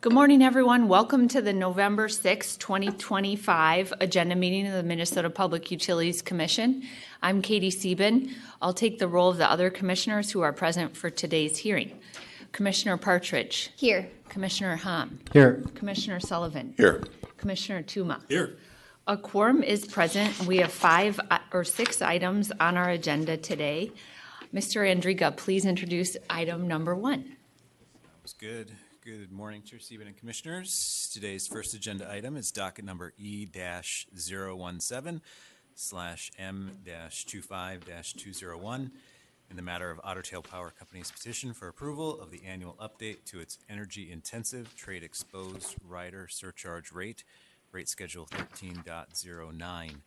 Good morning, everyone. Welcome to the November 6, 2025 Agenda Meeting of the Minnesota Public Utilities Commission. I'm Katie Sieben. I'll take the role of the other commissioners who are present for today's hearing. Commissioner Partridge. Here. Commissioner Hom. Here. Commissioner Sullivan. Here. Commissioner Tuma. Here. A quorum is present. We have 5 or 6 items on our agenda today. Mr. Andriga, please introduce item number 1. That was good. Good morning, Chair Sieben and Commissioners. Today's first agenda item is docket number E-017/M-25-201 in the matter of Otter Power Company's petition for approval of the annual update to its energy-intensive trade-exposed rider surcharge rate schedule 13.09.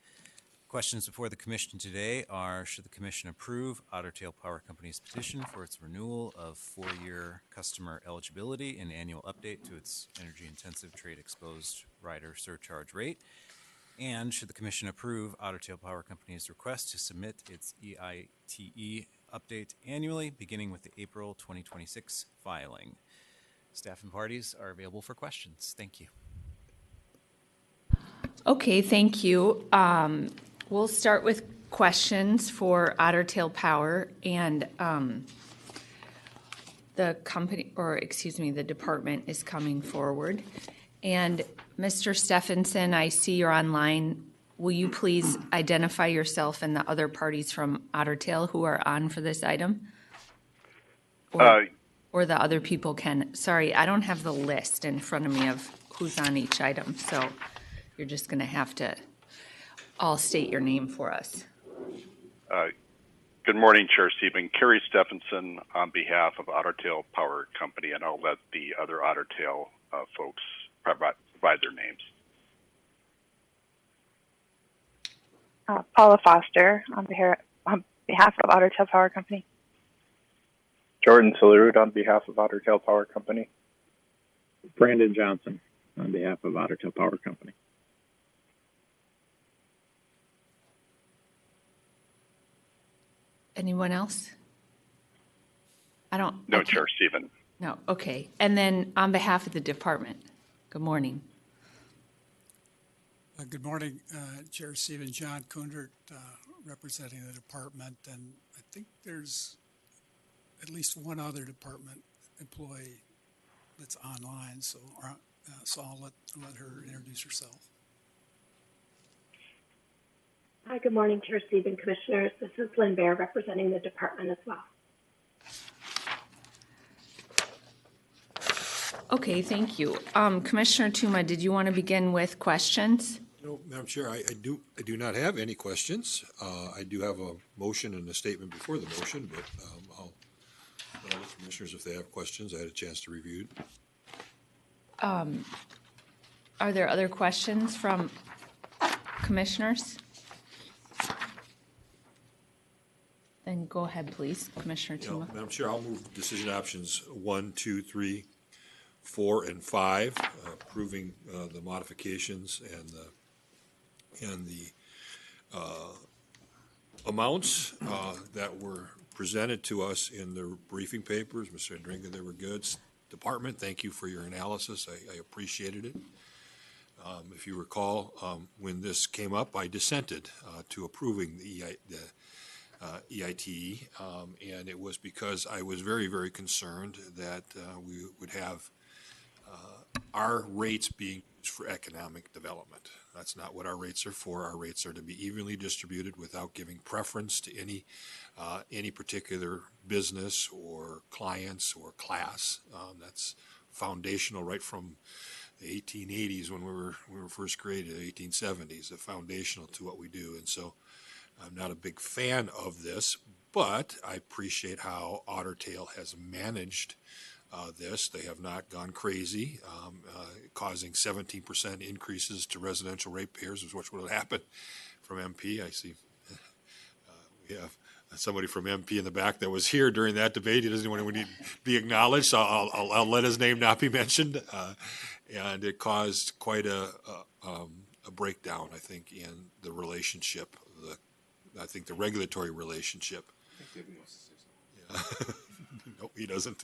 Questions before the Commission today are, should the Commission approve Otter Power Company's petition for its renewal of 4-year customer eligibility and annual update to its energy-intensive trade-exposed rider surcharge rate? And should the Commission approve Otter Power Company's request to submit its EITE update annually, beginning with the April 2026 filing? Staff and parties are available for questions. Thank you. Okay, thank you. We'll start with questions for Otter Power, and the company, or excuse me, the department is coming forward. And Mr. Stephenson, I see you're online. Will you please identify yourself and the other parties from Otter who are on for this item? Or the other people can. Sorry, I don't have the list in front of me of who's on each item, so you're just going to have to all state your name for us. Good morning, Chair Sieben. Kerry Stephenson on behalf of Otter Power Company, and I'll let the other Otter folks provide their names. Paula Foster on behalf of Otter Power Company. Jordan Salut on behalf of Otter Power Company. Brandon Johnson on behalf of Otter Power Company. Anyone else? No, Chair Sieben. No, okay. And then on behalf of the department, good morning. Good morning, Chair Sieben. John Kundert, representing the department, and I think there's at least one other department employee that's online, so I'll let her introduce herself. Hi, good morning, Chair Sieben, Commissioners. This is Lynn Bear representing the department as well. Okay, thank you. Commissioner Tuma, did you want to begin with questions? No, Madam Chair, I do not have any questions. I do have a motion and a statement before the motion, but I'll let the commissioners, if they have questions. I had a chance to review it. Are there other questions from commissioners? Then go ahead, please, Commissioner Tuma. Madam Chair, I'll move decision options 1, 2, 3, 4, and 5, approving the modifications and the amounts that were presented to us in the briefing papers. Mr. Andringa, they were good. Department, thank you for your analysis. I appreciated it. If you recall, when this came up, I dissented to approving the EITE, and it was because I was very, very concerned that we would have our rates being used for economic development. That's not what our rates are for. Our rates are to be evenly distributed without giving preference to any particular business or clients or class. That's foundational right from the 1880s when we were first created, the 1870s, foundational to what we do. And so I'm not a big fan of this, but I appreciate how Otter has managed this. They have not gone crazy, causing 17% increases to residential ratepayers, which would have happened from MP. I see we have somebody from MP in the back that was here during that debate. He doesn't want to be acknowledged, so I'll let his name not be mentioned. And it caused quite a breakdown, I think, in the relationship, the regulatory relationship. I think David wants to say something. Yeah. No, he doesn't.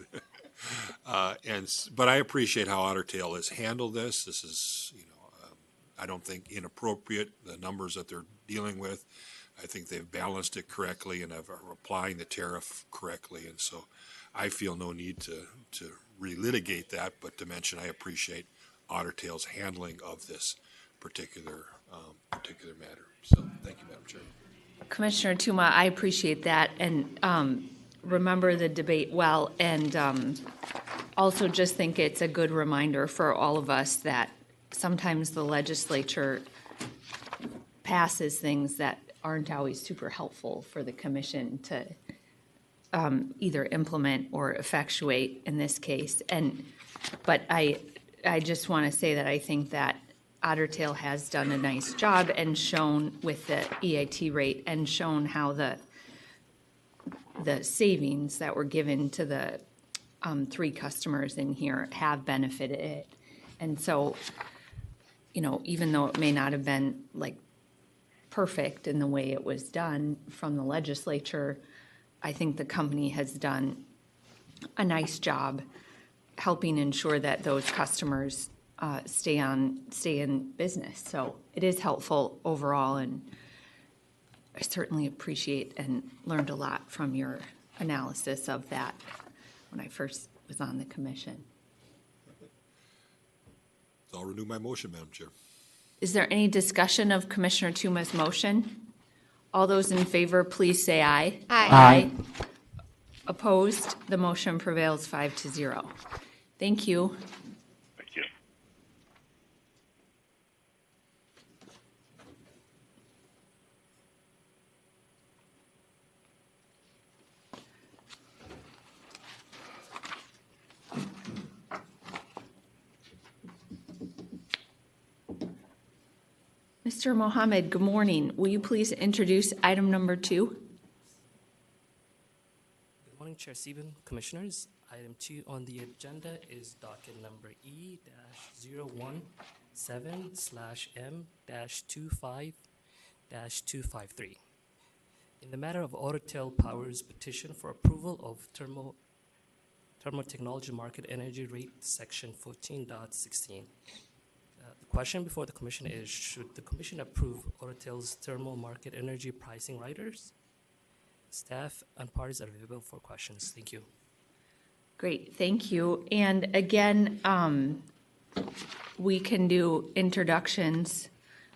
But I appreciate how Otter Tail has handled this. This is, I don't think inappropriate, the numbers that they're dealing with. I think they've balanced it correctly and are applying the tariff correctly. And so I feel no need to relitigate that, but to mention I appreciate Otter Tail's handling of this particular matter. So thank you, Madam Chair. Commissioner Tuma, I appreciate that and remember the debate well, and also just think it's a good reminder for all of us that sometimes the legislature passes things that aren't always super helpful for the commission to either implement or effectuate in this case. But I just want to say that I think that Otter Tail has done a nice job and shown with the EIT rate and shown how the savings that were given to the 3 customers in here have benefited it. And so, even though it may not have been like perfect in the way it was done from the legislature, I think the company has done a nice job helping ensure that those customers stay in business. So it is helpful overall, and I certainly appreciate and learned a lot from your analysis of that when I first was on the commission. So I'll renew my motion, Madam Chair. Is there any discussion of Commissioner Tuma's motion? All those in favor, please say aye. Aye. Opposed? The motion prevails 5-0. Thank you. Thank you. Mr. Mohammed, good morning. Will you please introduce item number 2? Good morning, Chair Sieben, Commissioners. Item 2 on the agenda is docket number E-017/M-25-253. In the matter of Otter Tail Power's petition for approval of thermal technology market energy rate section 14.16. The question before the Commission is, should the Commission approve Otter Tail's thermal market energy pricing riders? Staff and parties are available for questions. Thank you. Great, thank you. And again, we can do introductions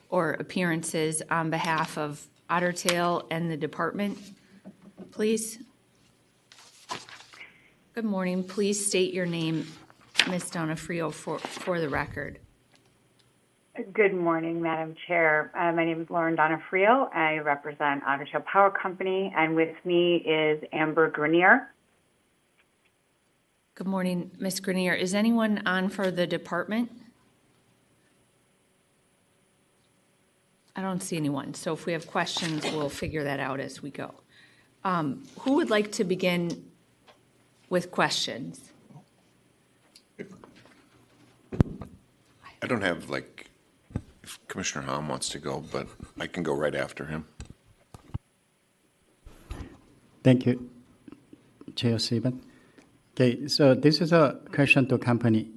or appearances on behalf of Otter Tail and the department, please. Good morning. Please state your name, Ms. Donofrio, for the record. Good morning, Madam Chair. My name is Lauren Donofrio. I represent Otter Tail Power Company, and with me is Amber Grenier. Good morning, Ms. Grenier. Is anyone on for the department? I don't see anyone, so if we have questions, we'll figure that out as we go. Who would like to begin with questions? I don't have, if Commissioner Hom wants to go, but I can go right after him. Thank you, Chair Sieben. Okay, so this is a question to company.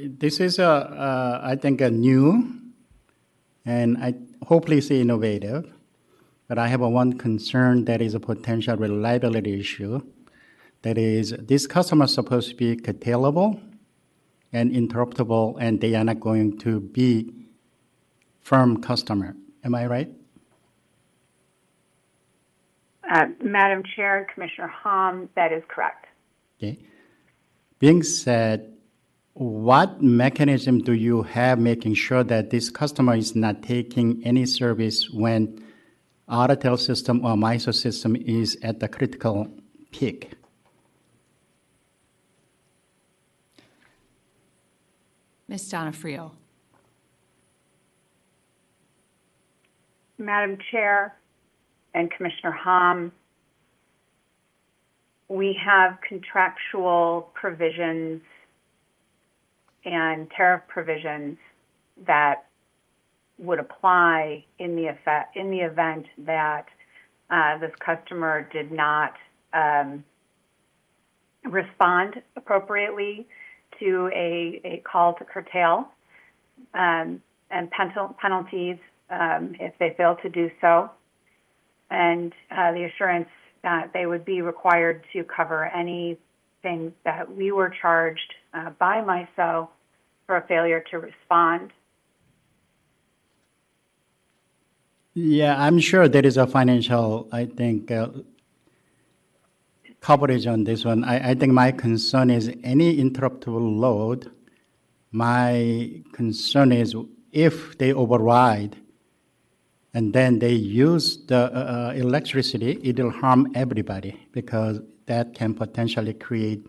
This is, I think, a new, and I hopefully it's innovative, but I have one concern that is a potential reliability issue. That is, this customer is supposed to be curtailable and interruptible, and they are not going to be firm customer. Am I right? Madam Chair, Commissioner Hom, that is correct. Okay. Being said, what mechanism do you have making sure that this customer is not taking any service when Otter Tail system or MISO system is at the critical peak? Ms. Donofrio. Madam Chair and Commissioner Hom, we have contractual provisions and tariff provisions that would apply in the event that this customer did not respond appropriately to a call to curtail, and penalties if they fail to do so, and the assurance that they would be required to cover anything that we were charged by MISO for a failure to respond. Yeah, I'm sure there is a financial, I think, coverage on this one. I think my concern is any interruptible load. My concern is if they override and then they use the electricity, it will harm everybody because that can potentially create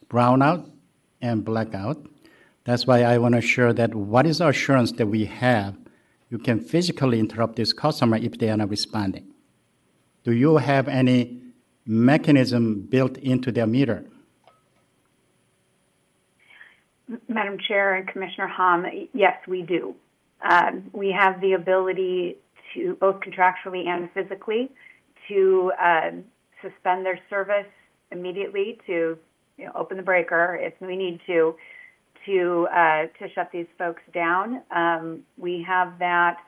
brownout and blackout. That's why I want to assure that what is the assurance that we have you can physically interrupt this customer if they are not responding. Do you have any mechanism built into their meter? Madam Chair and Commissioner Hom, yes, we do. We have the ability to, both contractually and physically, to suspend their service immediately, to open the breaker if we need to shut these folks down. We have that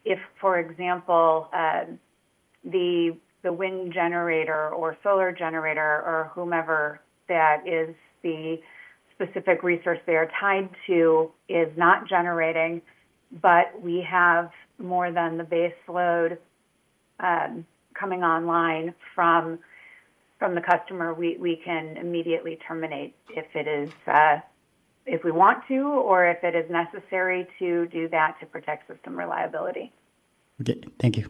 if, for example, the wind generator or solar generator or whomever that is the specific resource they are tied to is not generating, but we have more than the base load coming online from the customer, we can immediately terminate if it is if we want to, or if it is necessary to do that to protect system reliability. Okay, thank you.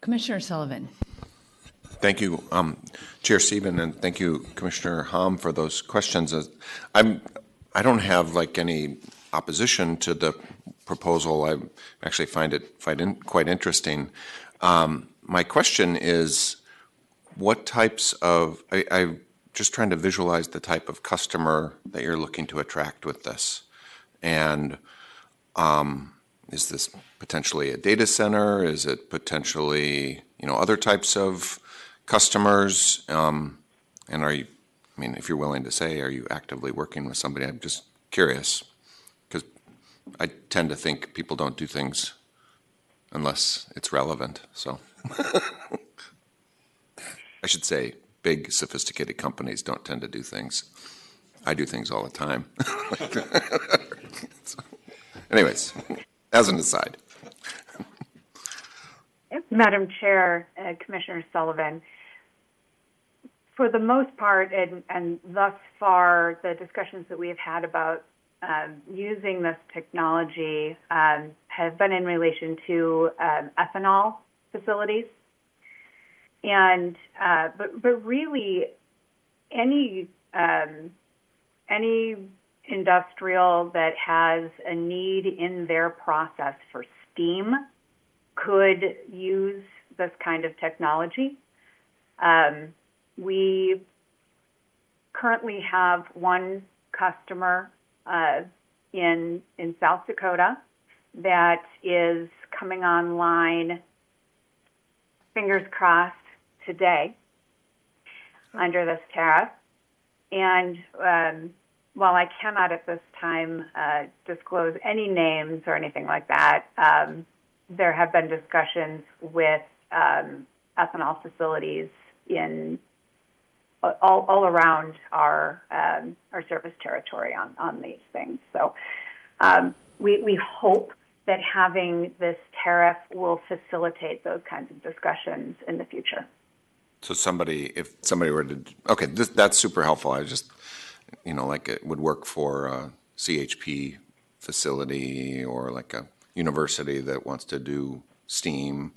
Commissioner Sullivan. Thank you, Chair Sieben, and thank you, Commissioner Hom, for those questions. I don't have like any opposition to the proposal. I actually find it quite interesting. My question is, what types of, I'm just trying to visualize the type of customer that you're looking to attract with this. And is this potentially a data center? Is it potentially, other types of customers? And are you, if you're willing to say, are you actively working with somebody? I'm just curious, because I tend to think people don't do things unless it's relevant. So I should say big, sophisticated companies don't tend to do things. I do things all the time. So, anyways, as an aside. Madam Chair, Commissioner Sullivan, for the most part, and thus far, the discussions that we have had about using this technology have been in relation to ethanol facilities. And but really, any industrial that has a need in their process for steam could use this kind of technology. We currently have one customer in South Dakota that is coming online, fingers crossed, today under this tariff. And while I cannot at this time disclose any names or anything like that, there have been discussions with ethanol facilities in all around our service territory on these things. So we hope that having this tariff will facilitate those kinds of discussions in the future. So if somebody were to, okay, that's super helpful. I just, like it would work for a CHP facility or like a university that wants to do steam,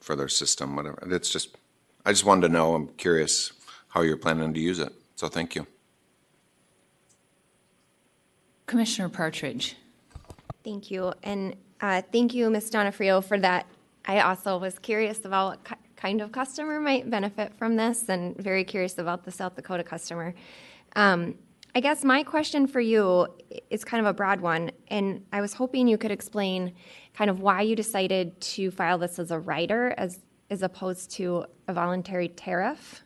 for their system, whatever. I just wanted to know, I'm curious how you're planning to use it. So thank you. Commissioner Partridge. Thank you. And thank you, Ms. Donofrio, for that. I also was curious about what kind of customer might benefit from this, and very curious about the South Dakota customer. I guess my question for you is kind of a broad one, and I was hoping you could explain kind of why you decided to file this as a rider as as opposed to a voluntary tariff.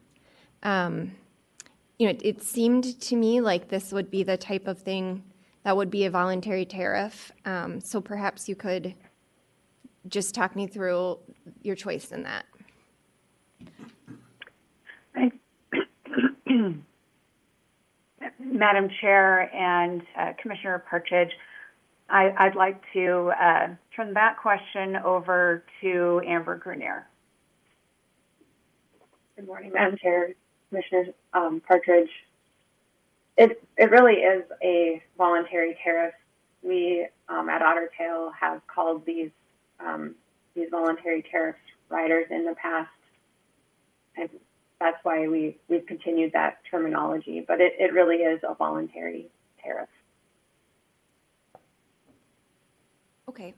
It seemed to me like this would be the type of thing that would be a voluntary tariff. So perhaps you could just talk me through your choice in that. Madam Chair and Commissioner Partridge, I'd like to turn that question over to Amber Grenier. Good morning, Madam Chair, Commissioner Partridge. It really is a voluntary tariff. We at Otter Tail have called these voluntary tariffs riders in the past, and that's why we've continued that terminology. But it really is a voluntary tariff. Okay.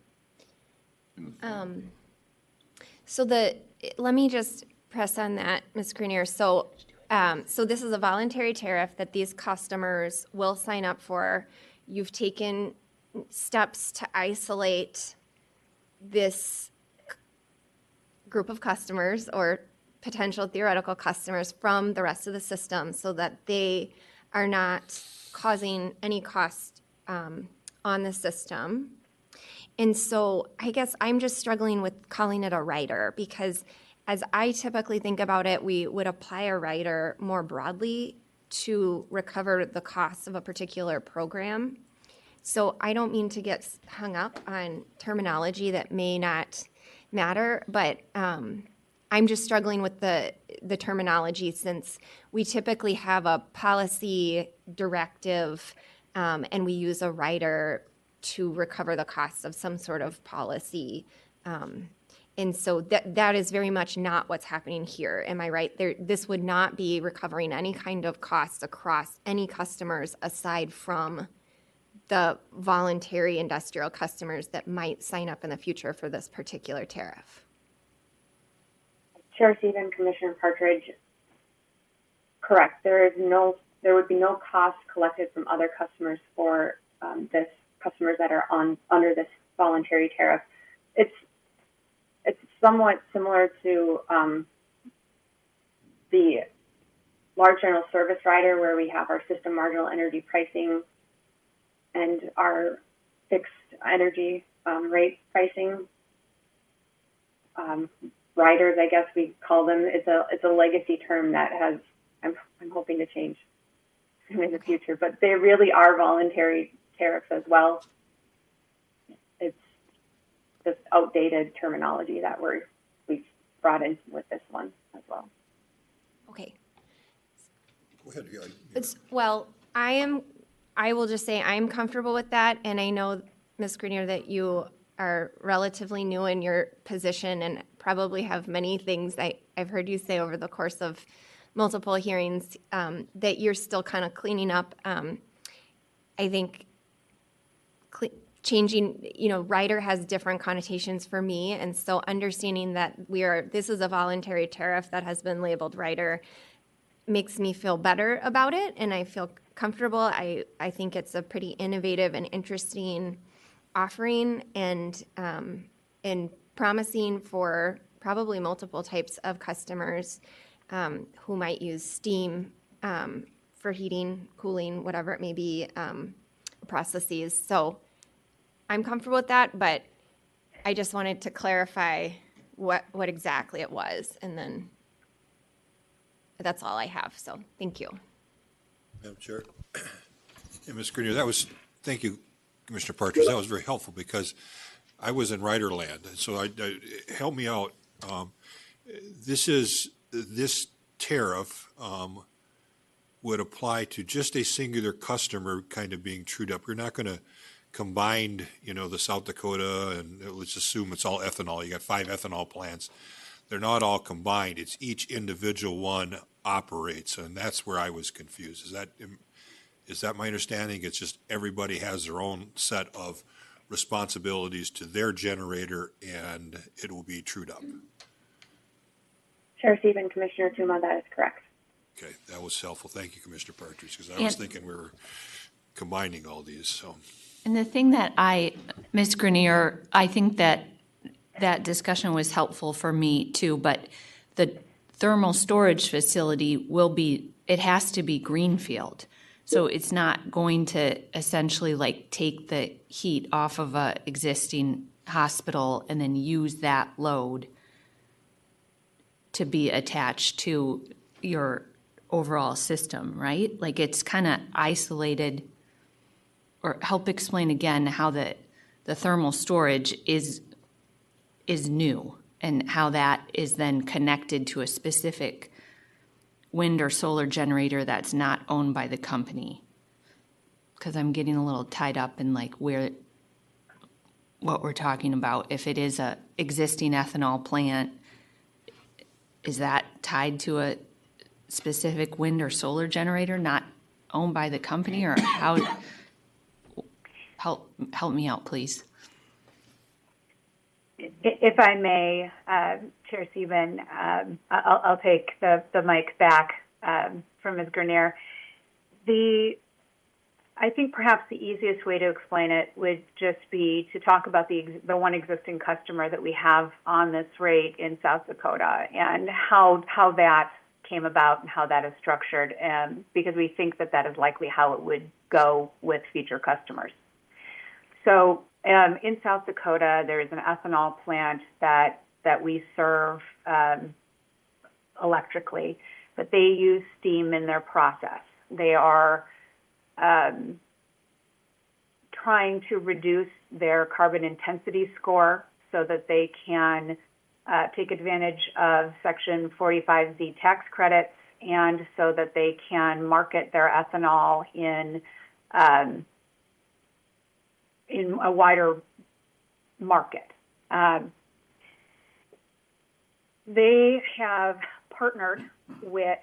So let me just press on that, Ms. Grenier. So this is a voluntary tariff that these customers will sign up for. You've taken steps to isolate this group of customers or potential theoretical customers from the rest of the system so that they are not causing any cost on the system. And so I guess I'm just struggling with calling it a rider because as I typically think about it, we would apply a rider more broadly to recover the costs of a particular program. So I don't mean to get hung up on terminology that may not matter, but I'm just struggling with the terminology since we typically have a policy directive and we use a rider to recover the costs of some sort of policy. And so that is very much not what's happening here. Am I right? This would not be recovering any kind of costs across any customers aside from the voluntary industrial customers that might sign up in the future for this particular tariff. Chair Stephen, Commissioner Partridge, correct. There would be no cost collected from other customers for this customers that are under this voluntary tariff. It's somewhat similar to the large general service rider where we have our system marginal energy pricing and our fixed energy rate pricing. Riders, I guess we call them. It's a legacy term that I'm hoping to change in the future, but they really are voluntary tariffs as well. It's just outdated terminology that we've brought in with this one as well. Okay. Go ahead. Well, I will just say I'm comfortable with that, and I know, Ms. Grenier, that you are relatively new in your position and probably have many things I've heard you say over the course of multiple hearings that you're still kind of cleaning up. I think changing, rider has different connotations for me, and so understanding that this is a voluntary tariff that has been labeled rider makes me feel better about it, and I feel comfortable. I think it's a pretty innovative and interesting offering and promising for probably multiple types of customers who might use steam for heating, cooling, whatever it may be, processes. So I'm comfortable with that, but I just wanted to clarify what exactly it was, and then that's all I have. So thank you. Madam Chair. And Ms. Grenier, thank you, Commissioner Partridge. That was very helpful because I was in rider land. So help me out. This tariff would apply to just a singular customer kind of being trued up. You're not going to combine, the South Dakota, and let's assume it's all ethanol. You got 5 ethanol plants. They're not all combined. It's each individual one operates, and that's where I was confused. Is that my understanding? It's just everybody has their own set of responsibilities to their generator, and it will be trued up. Chair Stephen, Commissioner Tuma, that is correct. Okay, that was helpful. Thank you, Commissioner Partridge, because I was thinking we were combining all these. So. And the thing that Ms. Grenier, I think that that discussion was helpful for me too, but the thermal storage facility it has to be greenfield. So it's not going to essentially like take the heat off of a existing hospital and then use that load to be attached to your overall system, right? Like it's kind of isolated. Or help explain again how the thermal storage is new and how that is then connected to a specific wind or solar generator that's not owned by the company. Because I'm getting a little tied up in like what we're talking about. If it is a existing ethanol plant, is that tied to a specific wind or solar generator not owned by the company, or how? Help me out, please. If I may, Chair Sieben, I'll take the mic back from Ms. Grenier. I think perhaps the easiest way to explain it would just be to talk about the one existing customer that we have on this rate in South Dakota and how that came about and how that is structured, because we think that is likely how it would go with future customers. So in South Dakota, there is an ethanol plant that we serve electrically, but they use steam in their process. They are trying to reduce their carbon intensity score so that they can take advantage of Section 45Z tax credits, and so that they can market their ethanol in a wider market. They have partnered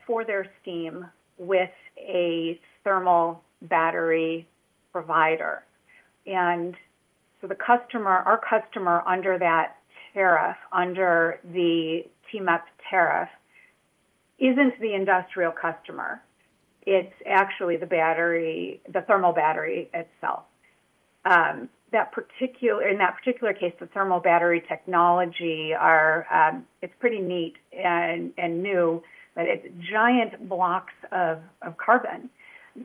for their steam with a thermal battery provider. And so our customer under that tariff, under the TMEP tariff, isn't the industrial customer. It's actually the thermal battery itself. In that particular case, the thermal battery technology it's pretty neat and new, but it's giant blocks of carbon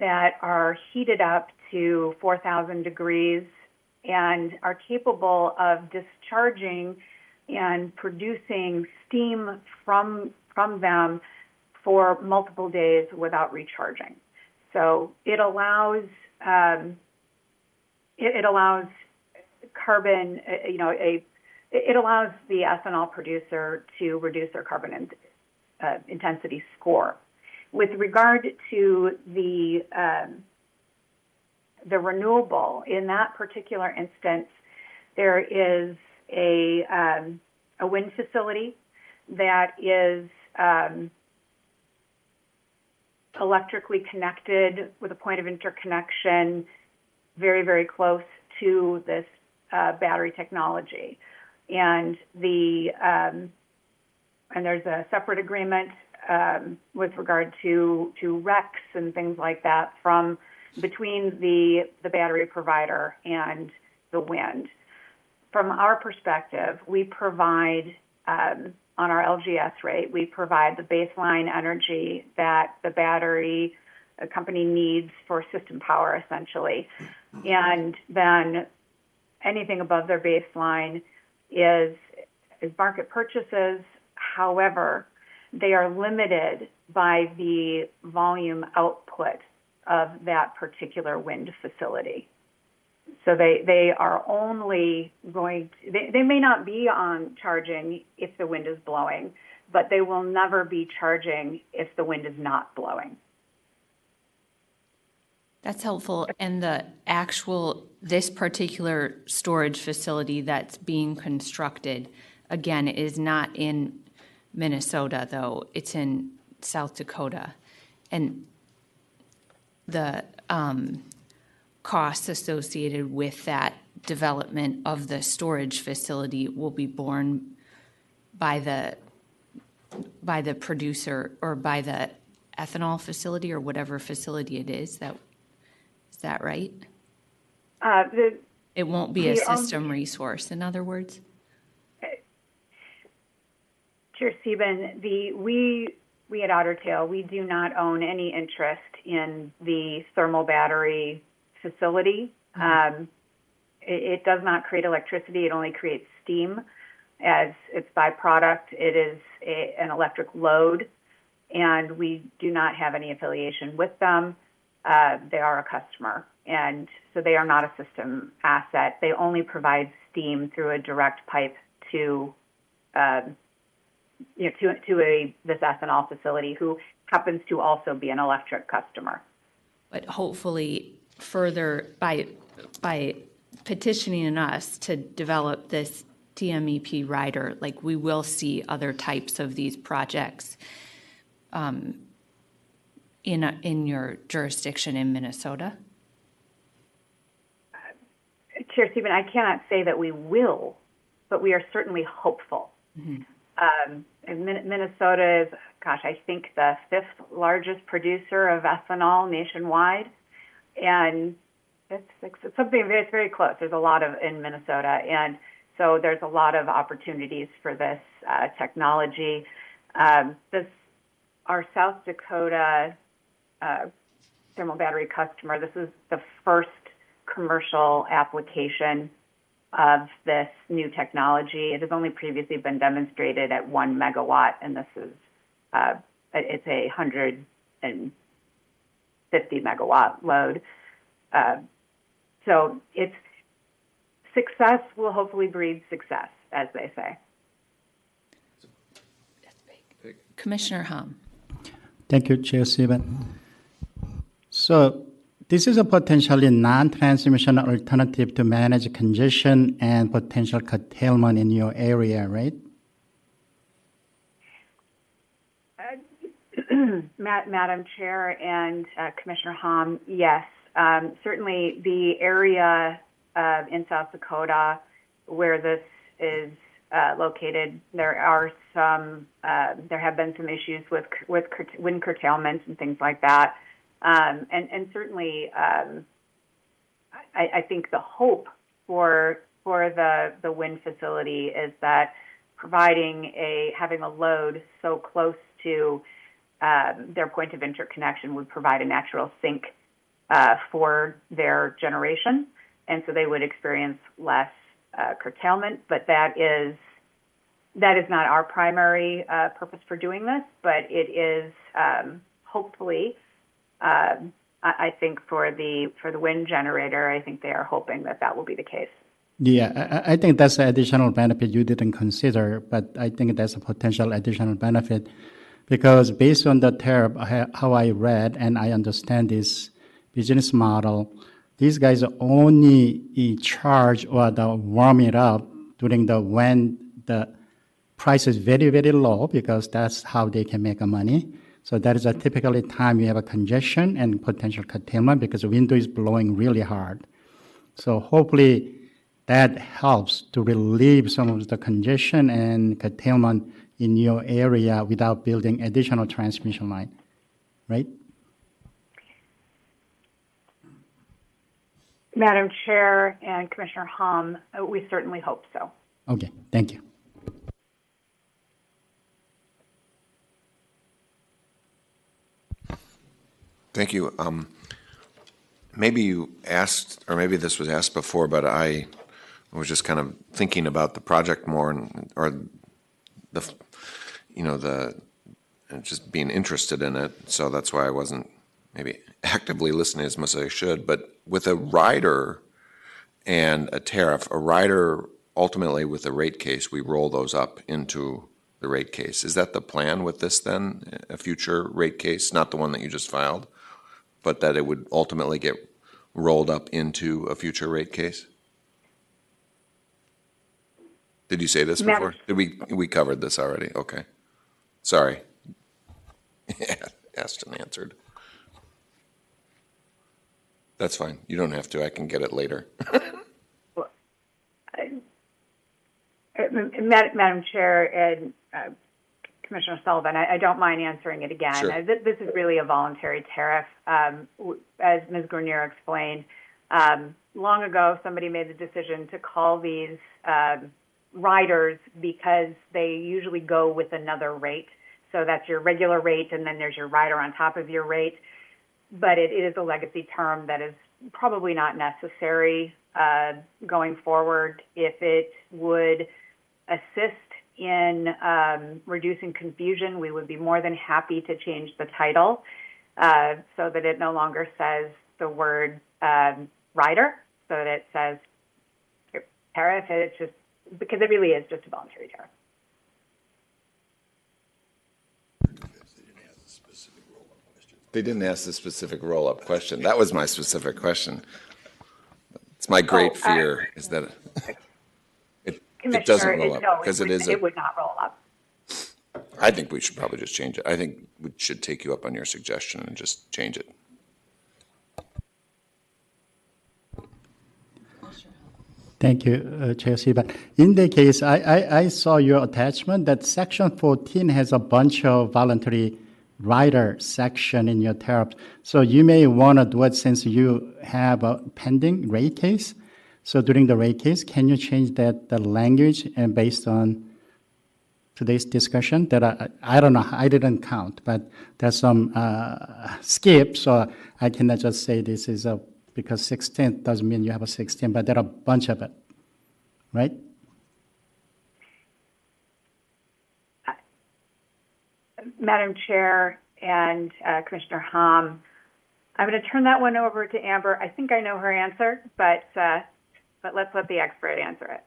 that are heated up to 4,000 degrees and are capable of discharging and producing steam from them for multiple days without recharging. So it allows carbon, it allows the ethanol producer to reduce their carbon intensity score. With regard to the renewable, in that particular instance, there is a wind facility that is electrically connected with a point of interconnection very, very close to this battery technology. And there's a separate agreement with regard to RECs and things like that between the battery provider and the wind. From our perspective, we provide on our LGS rate, we provide the baseline energy that the battery company needs for system power, essentially. And then anything above their baseline is market purchases. However, they are limited by the volume output of that particular wind facility. So they are only they may not be on charging if the wind is blowing, but they will never be charging if the wind is not blowing. That's helpful. And this particular storage facility that's being constructed, again, is not in Minnesota, though. It's in South Dakota. And the costs associated with that development of the storage facility will be borne by the producer or by the ethanol facility or whatever facility it is. Is that right? It won't be a system resource, in other words? Chair Sieben, we at Otter Tail, we do not own any interest in the thermal battery facility. It does not create electricity. It only creates steam as its byproduct. It is an electric load, and we do not have any affiliation with them. They are a customer, and so they are not a system asset. They only provide steam through a direct pipe to this ethanol facility, who happens to also be an electric customer. But hopefully further by petitioning us to develop this TMEP rider, like we will see other types of these projects in your jurisdiction in Minnesota? Chair Stephen, I cannot say that we will, but we are certainly hopeful. Minnesota is, I think the 5th largest producer of ethanol nationwide, and it's something that's very close. There's a lot in Minnesota, and so there's a lot of opportunities for this technology. Our South Dakota thermal battery customer, this is the first commercial application of this new technology. It has only previously been demonstrated at 1 megawatt, and this is it's a 150 megawatt load. So it's success will hopefully breed success, as they say. Commissioner Hom. Thank you, Chair Sieben. So this is a potentially non-transmission alternative to manage congestion and potential curtailment in your area, right? Madam Chair and Commissioner Hom, yes. Certainly the area in South Dakota where this is located, there have been some issues with wind curtailments and things like that. And certainly, I think the hope for the wind facility is that having a load so close to their point of interconnection would provide a natural sink for their generation, and so they would experience less curtailment. But that is not our primary purpose for doing this, but it is hopefully. I think for the wind generator, I think they are hoping that will be the case. Yeah, I think that's an additional benefit you didn't consider, but I think that's a potential additional benefit because based on the tariff, how I read and I understand this business model, these guys only charge or warm it up during when the price is very, very low because that's how they can make money. So that is a typically time you have a congestion and potential curtailment because the wind is blowing really hard. So hopefully that helps to relieve some of the congestion and curtailment in your area without building additional transmission line, right? Madam Chair and Commissioner Hom, we certainly hope so. Okay, thank you. Thank you. Maybe you asked, or maybe this was asked before, but I was just kind of thinking about the project more, just being interested in it. So that's why I wasn't maybe actively listening as much as I should. But with a rider and a tariff, a rider ultimately with a rate case, we roll those up into the rate case. Is that the plan with this then, a future rate case, not the one that you just filed, but that it would ultimately get rolled up into a future rate case? Did you say this before? Did we covered this already? Okay. Sorry. Asked and answered. That's fine. You don't have to. I can get it later. Madam Chair and Commissioner Sullivan, I don't mind answering it again. Sure. This is really a voluntary tariff. As Ms. Grenier explained, long ago somebody made the decision to call these riders because they usually go with another rate. So that's your regular rate, and then there's your rider on top of your rate. But it is a legacy term that is probably not necessary going forward. If it would assist in reducing confusion, we would be more than happy to change the title so that it no longer says the word rider, so that it says tariff. It's just because it really is just a voluntary tariff. They didn't ask the specific roll-up question. That was my specific question. It's my great fear is that it doesn't roll up because it would not roll up. I think we should probably just change it. I think we should take you up on your suggestion and just change it. Thank you, Chair Sieben. In the case, I saw your attachment that Section 14 has a bunch of voluntary rider section in your tariff. So you may want to do it since you have a pending rate case. So during the rate case, can you change the language and based on today's discussion that I don't know, I didn't count, but there's some skip. So I cannot just say this is because 16 doesn't mean you have a 16, but there are a bunch of it, right? Madam Chair and Commissioner Hom, I'm going to turn that one over to Amber. I think I know her answer, but let's let the expert answer it.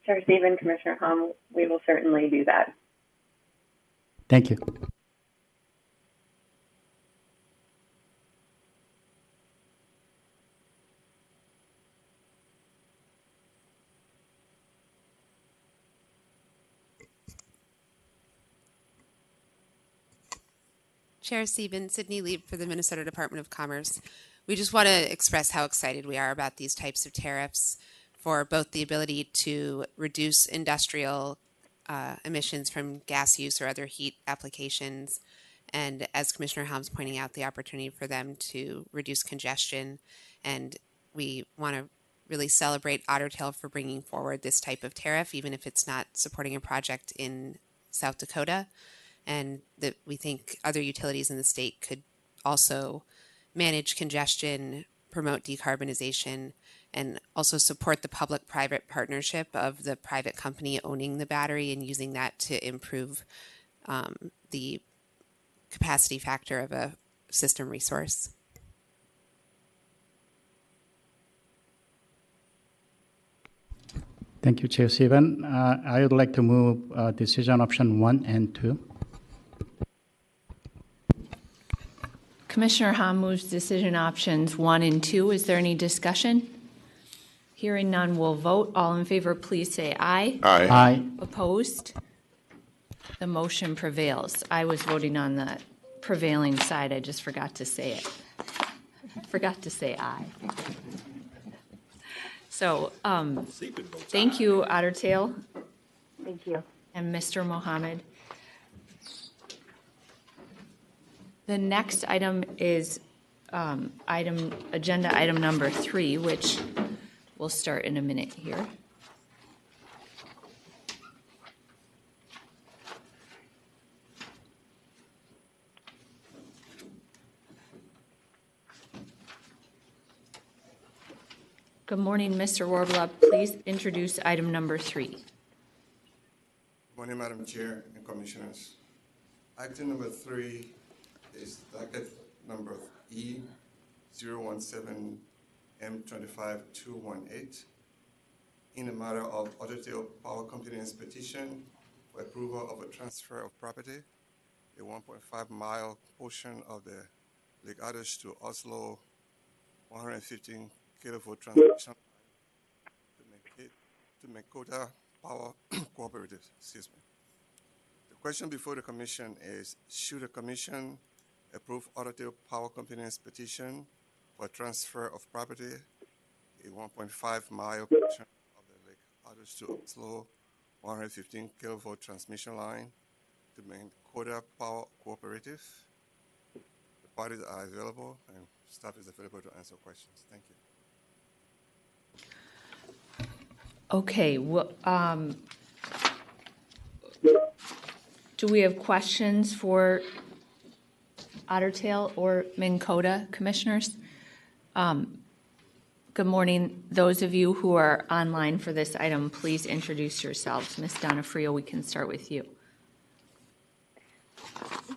Chair Stephen, Commissioner Hom, we will certainly do that. Thank you. Chair Stephen, Sydney Lieb for the Minnesota Department of Commerce. We just want to express how excited we are about these types of tariffs for both the ability to reduce industrial emissions from gas use or other heat applications, and as Commissioner Hom's pointing out, the opportunity for them to reduce congestion. And we want to really celebrate Otter Tail for bringing forward this type of tariff, even if it's not supporting a project in South Dakota. And that we think other utilities in the state could also manage congestion, promote decarbonization, and also support the public-private partnership of the private company owning the battery and using that to improve the capacity factor of a system resource. Thank you, Chair Stephen. I would like to move decision option 1 and 2. Commissioner Hom moves decision options 1 and 2. Is there any discussion? Hearing none, we'll vote. All in favor, please say aye. Aye. Aye. Opposed? The motion prevails. I was voting on the prevailing side. I just forgot to say it. Forgot to say aye. So, thank you, Otter Tail. Thank you. And Mr. Mohammed. The next item is agenda item number 3, which we'll start in a minute here. Good morning, Mr. Warbler. Please introduce item number 3. Good morning, Madam Chair and Commissioners. Item number 3 is docket number E017M25218 in the matter of Otter Tail Power Company's petition for approval of a transfer of property, a 1.5-mile portion of the Lake Ardoch to Oslo 115 kilovolt transmission to Minnkota Power Cooperative. Excuse me. The question before the Commission is, should the Commission approve Otter Tail Power Company's petition for transfer of property, a 1.5-mile portion of the Lake Ardoch to Oslo 115 kilovolt transmission line to Minnkota Power Cooperative? The parties are available and staff is available to answer questions. Thank you. Okay, well, do we have questions for Otter Tail or Minnkota, commissioners? Good morning. Those of you who are online for this item, please introduce yourselves. Ms. Donofrio, we can start with you.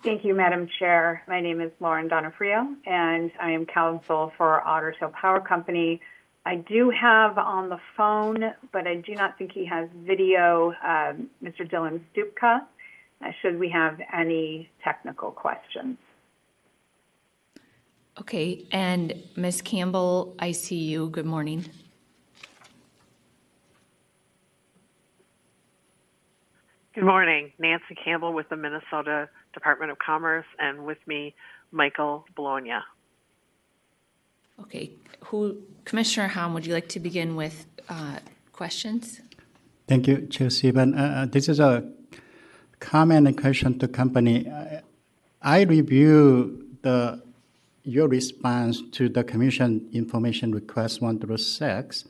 Thank you, Madam Chair. My name is Lauren Donofrio, and I am counsel for Otter Tail Power Company. I do have on the phone, but I do not think he has video, Mr. Dylan Stupka, should we have any technical questions. Okay, and Ms. Campbell, I see you. Good morning. Good morning. Nancy Campbell with the Minnesota Department of Commerce, and with me, Michael Bologna. Okay, Commissioner Hom, would you like to begin with questions? Thank you, Chair Sieben. This is a comment and question to company. I review your response to the Commission Information Request 1 through 6.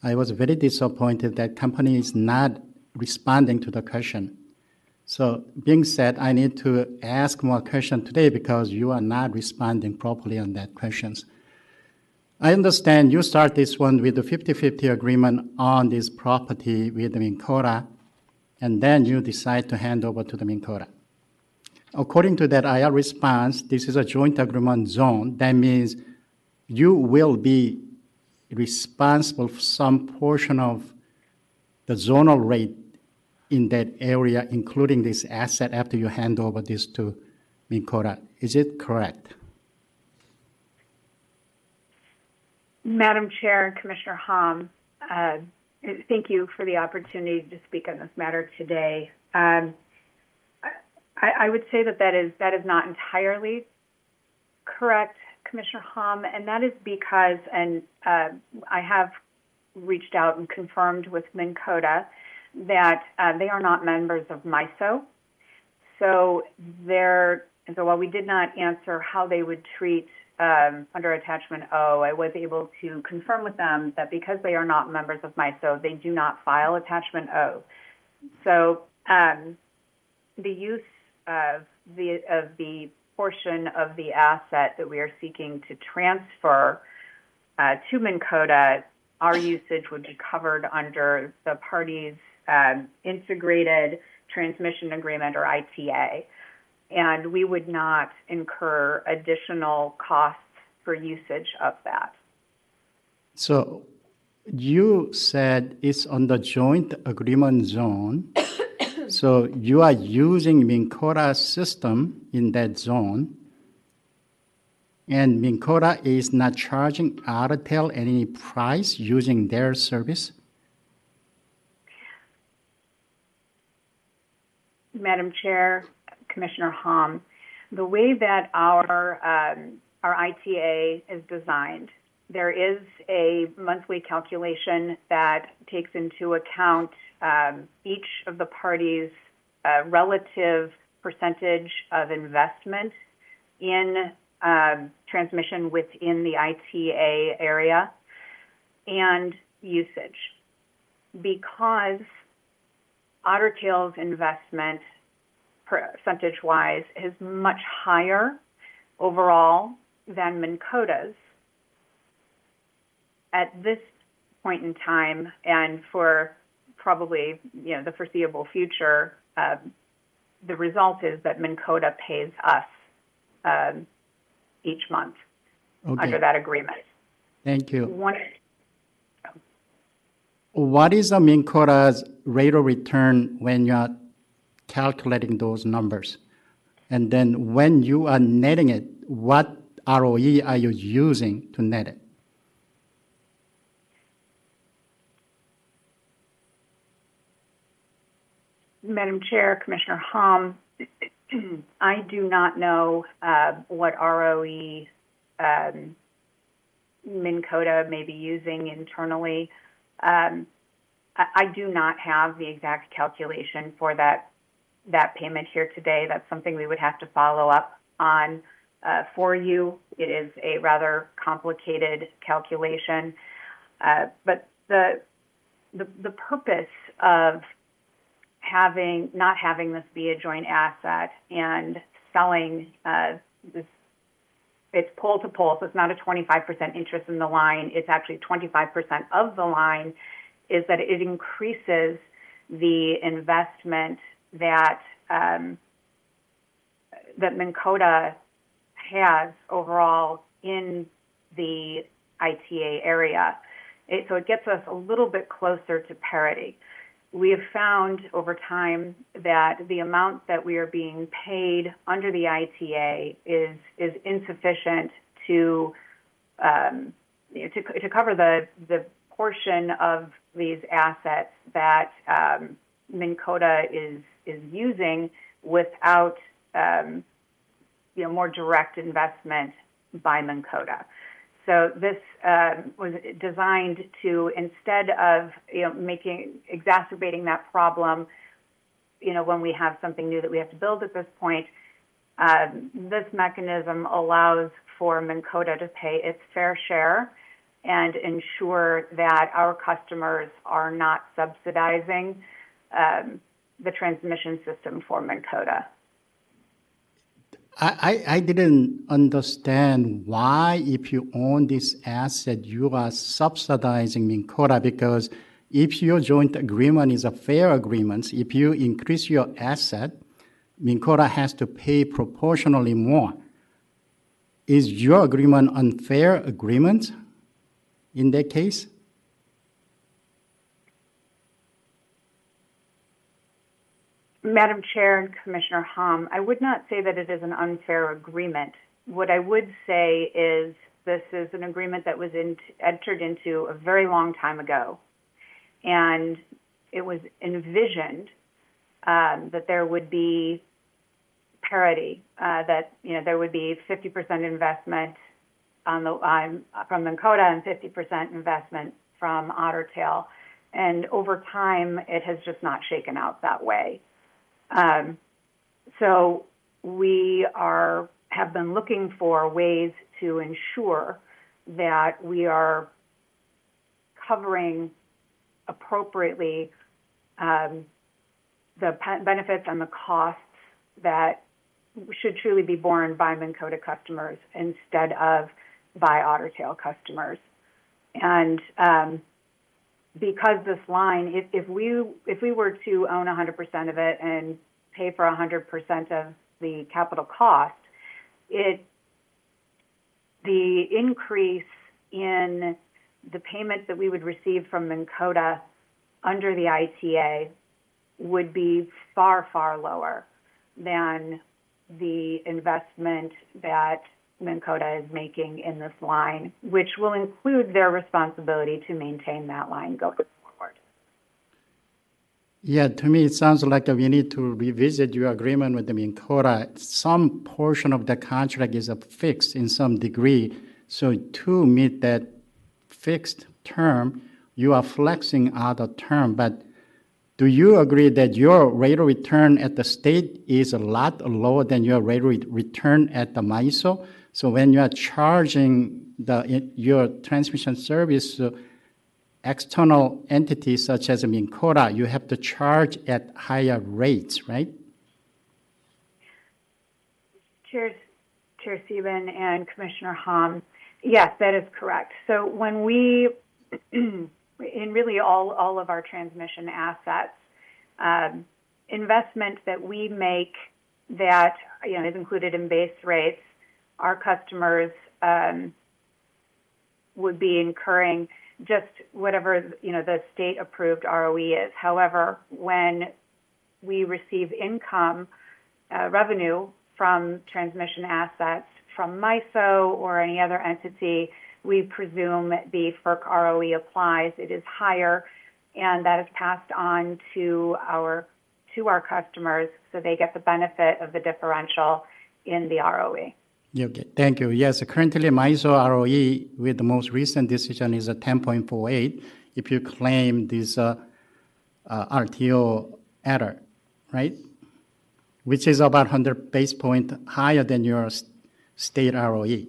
I was very disappointed that company is not responding to the question. So being said, I need to ask more questions today because you are not responding properly on that questions. I understand you start this one with the 50-50 agreement on this property with the Minnkota, and then you decide to hand over to the Minnkota. According to that IR response, this is a joint agreement zone. That means you will be responsible for some portion of the zonal rate in that area, including this asset after you hand over this to Minnkota. Is it correct? Madam Chair and Commissioner Hom, thank you for the opportunity to speak on this matter today. I would say that is not entirely correct, Commissioner Hom, and that is because, and I have reached out and confirmed with Minnkota that they are not members of MISO. So while we did not answer how they would treat under Attachment O, I was able to confirm with them that because they are not members of MISO, they do not file Attachment O. So the use of the portion of the asset that we are seeking to transfer to Minnkota, our usage would be covered under the parties' integrated transmission agreement, or ITA, and we would not incur additional costs for usage of that. So you said it's on the joint agreement zone. So you are using Minnkota's system in that zone, and Minnkota is not charging Otter Tail any price using their service? Madam Chair, Commissioner Hom, the way that our ITA is designed, there is a monthly calculation that takes into account each of the parties' relative percentage of investment in transmission within the ITA area and usage. Because Otter Tail's investment percentage-wise is much higher overall than Minnkota's, at this point in time and for probably the foreseeable future, the result is that Minnkota pays us each month under that agreement. Thank you. What is the Minnkota's rate of return when you are calculating those numbers? And then when you are netting it, what ROE are you using to net it? Madam Chair, Commissioner Hom, I do not know what ROE Minnkota may be using internally. I do not have the exact calculation for that payment here today. That's something we would have to follow up on for you. It is a rather complicated calculation, but the purpose of not having this be a joint asset and selling this, it's pole to pole, so it's not a 25% interest in the line, it's actually 25% of the line, is that it increases the investment that that Minnkota has overall in the ITA area. So it gets us a little bit closer to parity. We have found over time that the amount that we are being paid under the ITA is insufficient to cover the portion of these assets that Minnkota is using without more direct investment by Minnkota. So this was designed to, instead of exacerbating that problem, when we have something new that we have to build at this point, this mechanism allows for Minnkota to pay its fair share and ensure that our customers are not subsidizing the transmission system for Minnkota. I didn't understand why, if you own this asset, you are subsidizing Minnkota, because if your joint agreement is a fair agreement, if you increase your asset, Minnkota has to pay proportionally more. Is your agreement unfair agreement in that case? Madam Chair and Commissioner Hom, I would not say that it is an unfair agreement. What I would say is this is an agreement that was entered into a very long time ago, and it was envisioned that there would be parity, that there would be 50% investment from Minnkota and 50% investment from Otter. And over time, it has just not shaken out that way. So we have been looking for ways to ensure that we are covering appropriately the benefits and the costs that should truly be borne by Minnkota customers instead of by Otter customers. And because this line, if we were to own 100% of it and pay for 100% of the capital cost, the increase in the payment that we would receive from Minnkota under the ITA would be far, far lower than the investment that Minnkota is making in this line, which will include their responsibility to maintain that line going forward. Yeah, to me, it sounds like we need to revisit your agreement with the Minnkota. Some portion of the contract is fixed in some degree. So to meet that fixed term, you are flexing other term. But do you agree that your rate of return at the state is a lot lower than your rate of return at the MISO? So when you are charging your transmission service to external entities such as Minnkota, you have to charge at higher rates, right? Chair Sieben and Commissioner Hom, yes, that is correct. So when we, in really all of our transmission assets, investment that we make that is included in base rates, our customers would be incurring just whatever the state-approved ROE is. However, when we receive income revenue from transmission assets from MISO or any other entity, we presume the FERC ROE applies. It is higher, and that is passed on to our customers, so they get the benefit of the differential in the ROE. Okay, thank you. Yes, currently MISO ROE with the most recent decision is 10.48 if you claim this RTO adder, right? Which is about 100 basis points higher than your state ROE.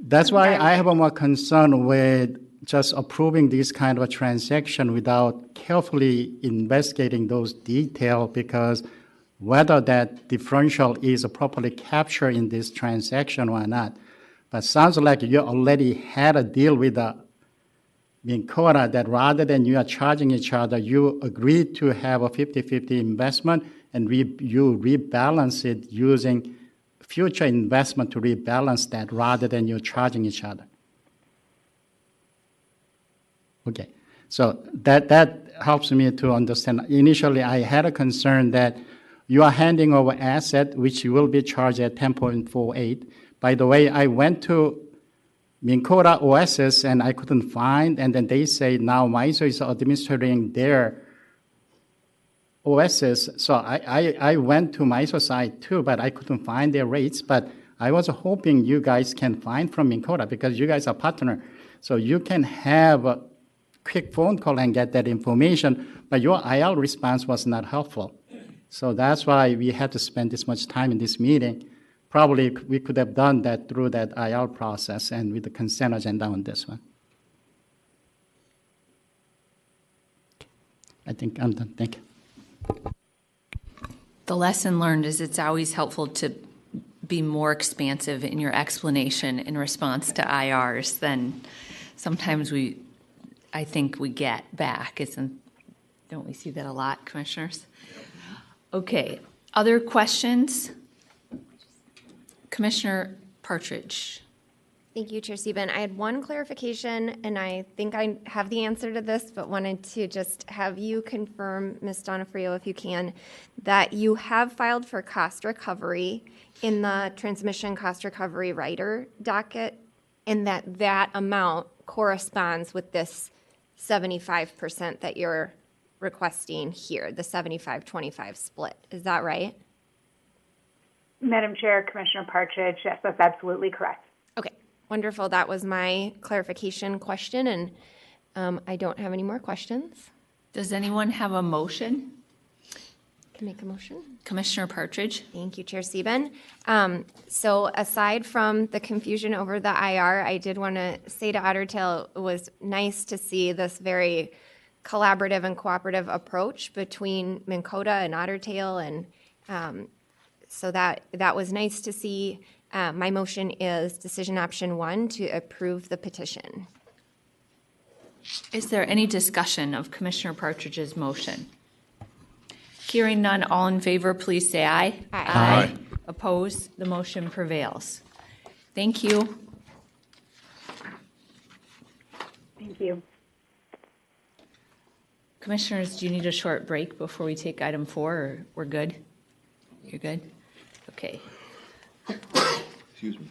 That's why I have a more concern with just approving this kind of a transaction without carefully investigating those details, because whether that differential is properly captured in this transaction or not. But sounds like you already had a deal with the Minnkota that rather than you are charging each other, you agreed to have a 50-50 investment, and you rebalance it using future investment to rebalance that rather than you charging each other. Okay, so that helps me to understand. Initially, I had a concern that you are handing over asset which will be charged at 10.48. By the way, I went to Minnkota OSS and I couldn't find, and then they say now MISO is administering their OSS. So I went to MISO side too, but I couldn't find their rates. But I was hoping you guys can find from Minnkota because you guys are partner. So you can have a quick phone call and get that information, but your IL response was not helpful. So that's why we had to spend this much time in this meeting. Probably we could have done that through that IL process and with the consent agenda on this one. I think I'm done. Thank you. The lesson learned is it's always helpful to be more expansive in your explanation in response to IRs than sometimes I think we get back. Don't we see that a lot, commissioners? Okay, other questions? Commissioner Partridge. Thank you, Chair Sieben. I had one clarification, and I think I have the answer to this, but wanted to just have you confirm, Ms. Donofrio, if you can, that you have filed for cost recovery in the transmission cost recovery rider docket, and that amount corresponds with this 75% that you're requesting here, the 75-25 split. Is that right? Madam Chair, Commissioner Partridge, yes, that's absolutely correct. Okay, wonderful. That was my clarification question, and I don't have any more questions. Does anyone have a motion? Can make a motion. Commissioner Partridge. Thank you, Chair Sieben. So aside from the confusion over the IR, I did want to say to Otter Tail, it was nice to see this very collaborative and cooperative approach between Minnkota and Otter Tail, and so that was nice to see. My motion is decision option 1 to approve the petition. Is there any discussion of Commissioner Partridge's motion? Hearing none, all in favor, please say aye. Aye. Aye. Opposed? The motion prevails. Thank you. Thank you. Commissioners, do you need a short break before we take item 4, or we're good? You're good? Okay. Excuse me.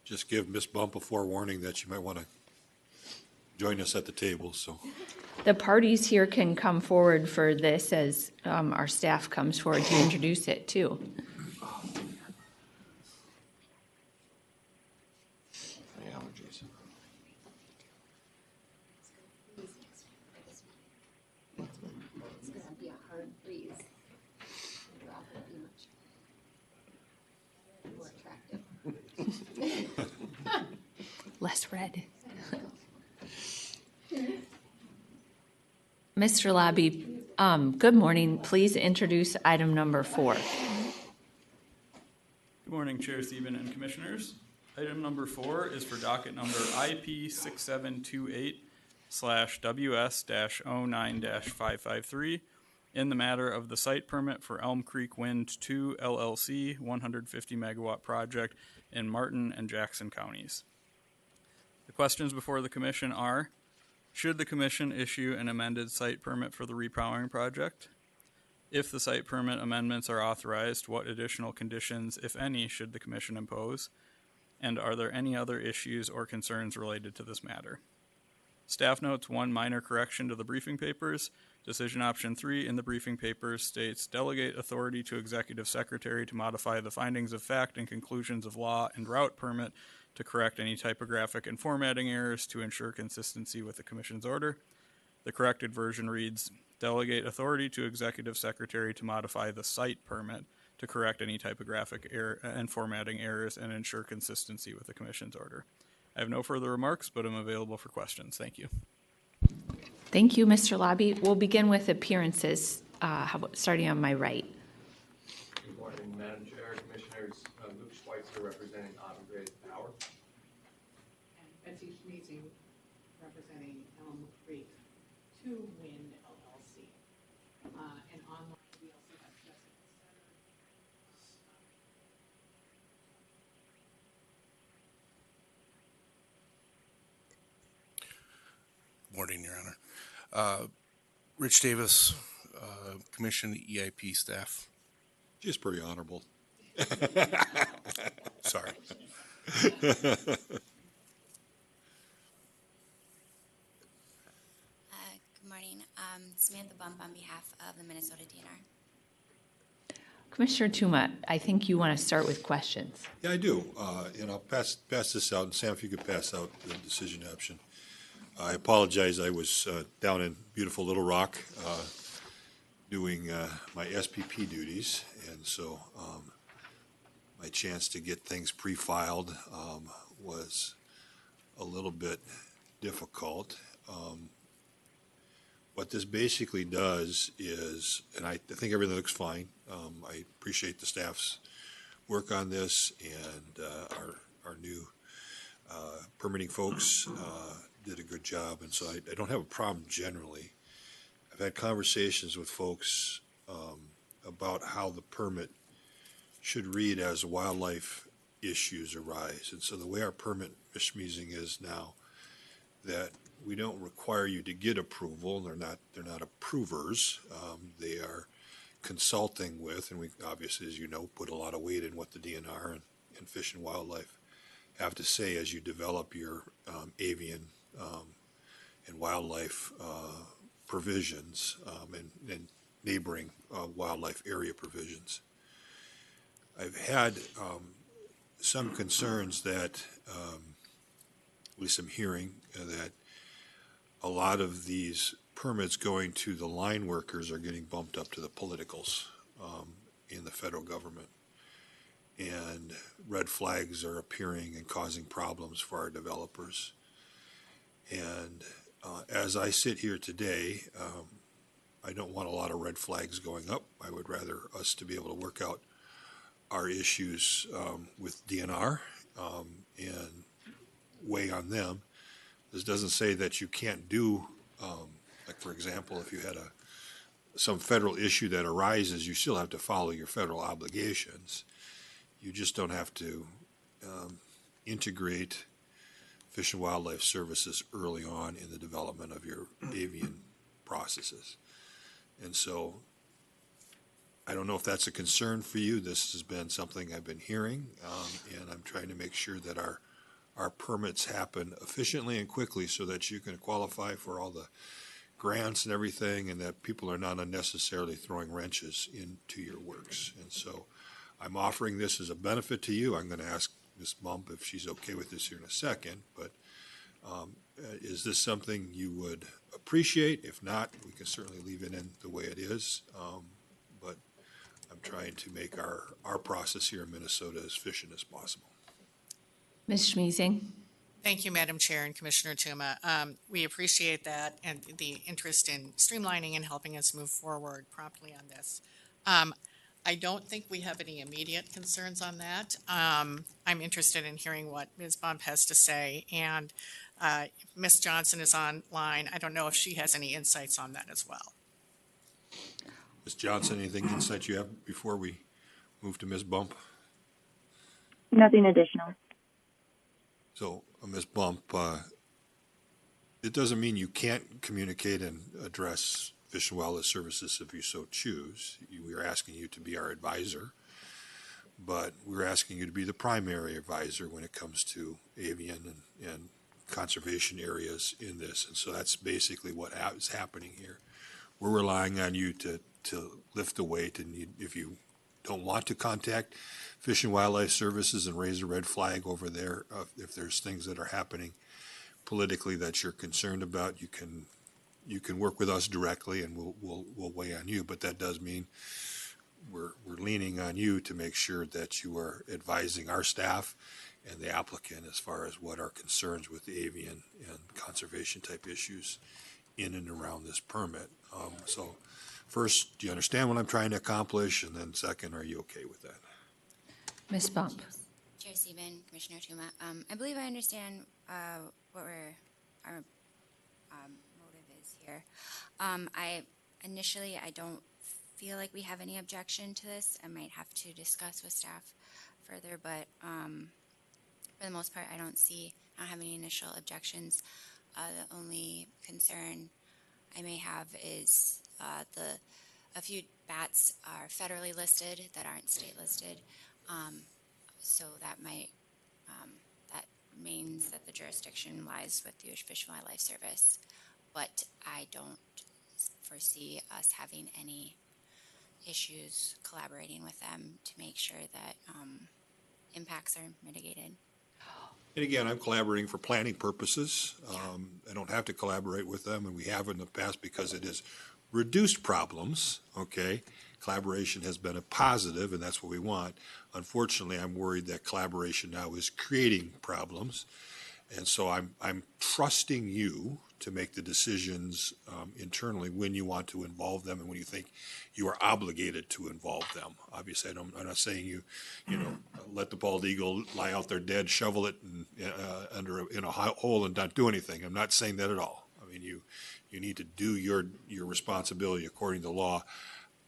Just give Ms. Bump a forewarning that she might want to join us at the table, so. The parties here can come forward for this as our staff comes forward to introduce it too. Allergies. It's going to be a hard freeze. More attractive. Less red. Mr. Labby, good morning. Please introduce item number 4. Good morning, Chair Sieben and Commissioners. Item number 4 is for docket number IP 6728/WS-09-553 in the matter of the site permit for Elm Creek Wind 2 LLC 150 megawatt project in Martin and Jackson counties. The questions before the Commission are: should the Commission issue an amended site permit for the repowering project? If the site permit amendments are authorized, what additional conditions, if any, should the Commission impose? And are there any other issues or concerns related to this matter? Staff notes one minor correction to the briefing papers. Decision option 3 in the briefing papers states delegate authority to Executive Secretary to modify the findings of fact and conclusions of law and route permit to correct any typographic and formatting errors to ensure consistency with the Commission's order. The corrected version reads, delegate authority to Executive Secretary to modify the site permit to correct any typographic error and formatting errors and ensure consistency with the Commission's order. I have no further remarks, but I'm available for questions. Thank you. Thank you, Mr. Lobby. We'll begin with appearances, starting on my right. Good morning, Madam Chair, Commissioners. Luke Schweitzer representing Otter Power. And Petition representing Elm Creek 2 Wind LLC. And online we also have Jessica Morning, Your Honor. Rich Davis, Commission EIP staff. Just pretty honorable. Sorry. Good morning. Samantha Bump on behalf of the Minnesota DNR. Commissioner Tuma, I think you want to start with questions. Yeah, I do. And I'll pass this out. And Sam, if you could pass out the decision option. I apologize. I was down in beautiful Little Rock doing my SPP duties, and so my chance to get things pre-filed was a little bit difficult. What this basically does is, and I think everything looks fine. I appreciate the staff's work on this, and our new permitting folks did a good job, and so I don't have a problem generally. I've had conversations with folks about how the permit should read as wildlife issues arise. And so the way our permit, Ms. Schmeezing, is now, that we don't require you to get approval. They're not approvers. They are consulting with, and we obviously, as you know, put a lot of weight in what the DNR and Fish and Wildlife have to say as you develop your avian and wildlife provisions and neighboring wildlife area provisions. I've had some concerns that, at least I'm hearing, that a lot of these permits going to the line workers are getting bumped up to the politicals in the federal government. And red flags are appearing and causing problems for our developers. And as I sit here today, I don't want a lot of red flags going up. I would rather us to be able to work out our issues with DNR and weigh on them. This doesn't say that you can't do, like for example, if you had some federal issue that arises, you still have to follow your federal obligations. You just don't have to integrate Fish and Wildlife Services early on in the development of your avian processes. And so I don't know if that's a concern for you. This has been something I've been hearing, and I'm trying to make sure that our permits happen efficiently and quickly so that you can qualify for all the grants and everything, and that people are not unnecessarily throwing wrenches into your works. And so I'm offering this as a benefit to you. I'm going to ask Ms. Bump if she's okay with this here in a second, but is this something you would appreciate? If not, we can certainly leave it in the way it is, but I'm trying to make our process here in Minnesota as efficient as possible. Ms. Schmeezing. Thank you, Madam Chair and Commissioner Tuma. We appreciate that and the interest in streamlining and helping us move forward promptly on this. I don't think we have any immediate concerns on that. I'm interested in hearing what Ms. Bump has to say, and Ms. Johnson is online. I don't know if she has any insights on that as well. Ms. Johnson, anything insight you have before we move to Ms. Bump? Nothing additional. So, Ms. Bump, it doesn't mean you can't communicate and address Fish and Wildlife Services if you so choose. We are asking you to be our advisor, but we're asking you to be the primary advisor when it comes to avian and conservation areas in this. And so that's basically what is happening here. We're relying on you to lift the weight, and if you don't want to contact Fish and Wildlife Services and raise a red flag over there, if there's things that are happening politically that you're concerned about, you can work with us directly, and we'll weigh on you. But that does mean we're leaning on you to make sure that you are advising our staff and the applicant as far as what are concerns with the avian and conservation type issues in and around this permit. So first, do you understand what I'm trying to accomplish? And then second, are you okay with that? Ms. Bump. Chair Steven, Commissioner Tuma, I believe I understand what our motive is here. I don't feel like we have any objection to this. I might have to discuss with staff further, but for the most part, I don't have any initial objections. The only concern I may have is a few bats are federally listed that aren't state listed. So that means that the jurisdiction lies with the U.S. Fish and Wildlife Service, but I don't foresee us having any issues collaborating with them to make sure that impacts are mitigated. And again, I'm collaborating for planning purposes. I don't have to collaborate with them, and we have in the past because it has reduced problems, okay? Collaboration has been a positive, and that's what we want. Unfortunately, I'm worried that collaboration now is creating problems. And so I'm trusting you to make the decisions internally when you want to involve them and when you think you are obligated to involve them. Obviously, I'm not saying you let the bald eagle lie out there dead, shovel it in a hole and not do anything. I'm not saying that at all. I mean, you need to do your responsibility according to law.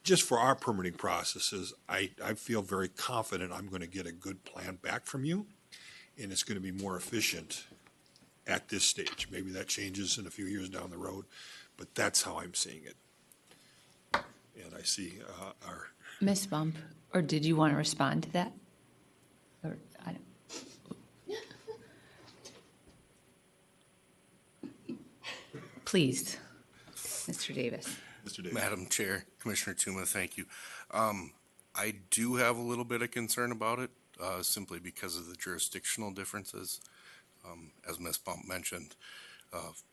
Just for our permitting processes, I feel very confident I'm going to get a good plan back from you, and it's going to be more efficient at this stage. Maybe that changes in a few years down the road, but that's how I'm seeing it. And I see our... Ms. Bump, or did you want to respond to that? Or, I don't... Please, Mr. Davis. Mr. Davis. Madam Chair, Commissioner Tuma, thank you. I do have a little bit of concern about it, simply because of the jurisdictional differences. As Ms. Bump mentioned,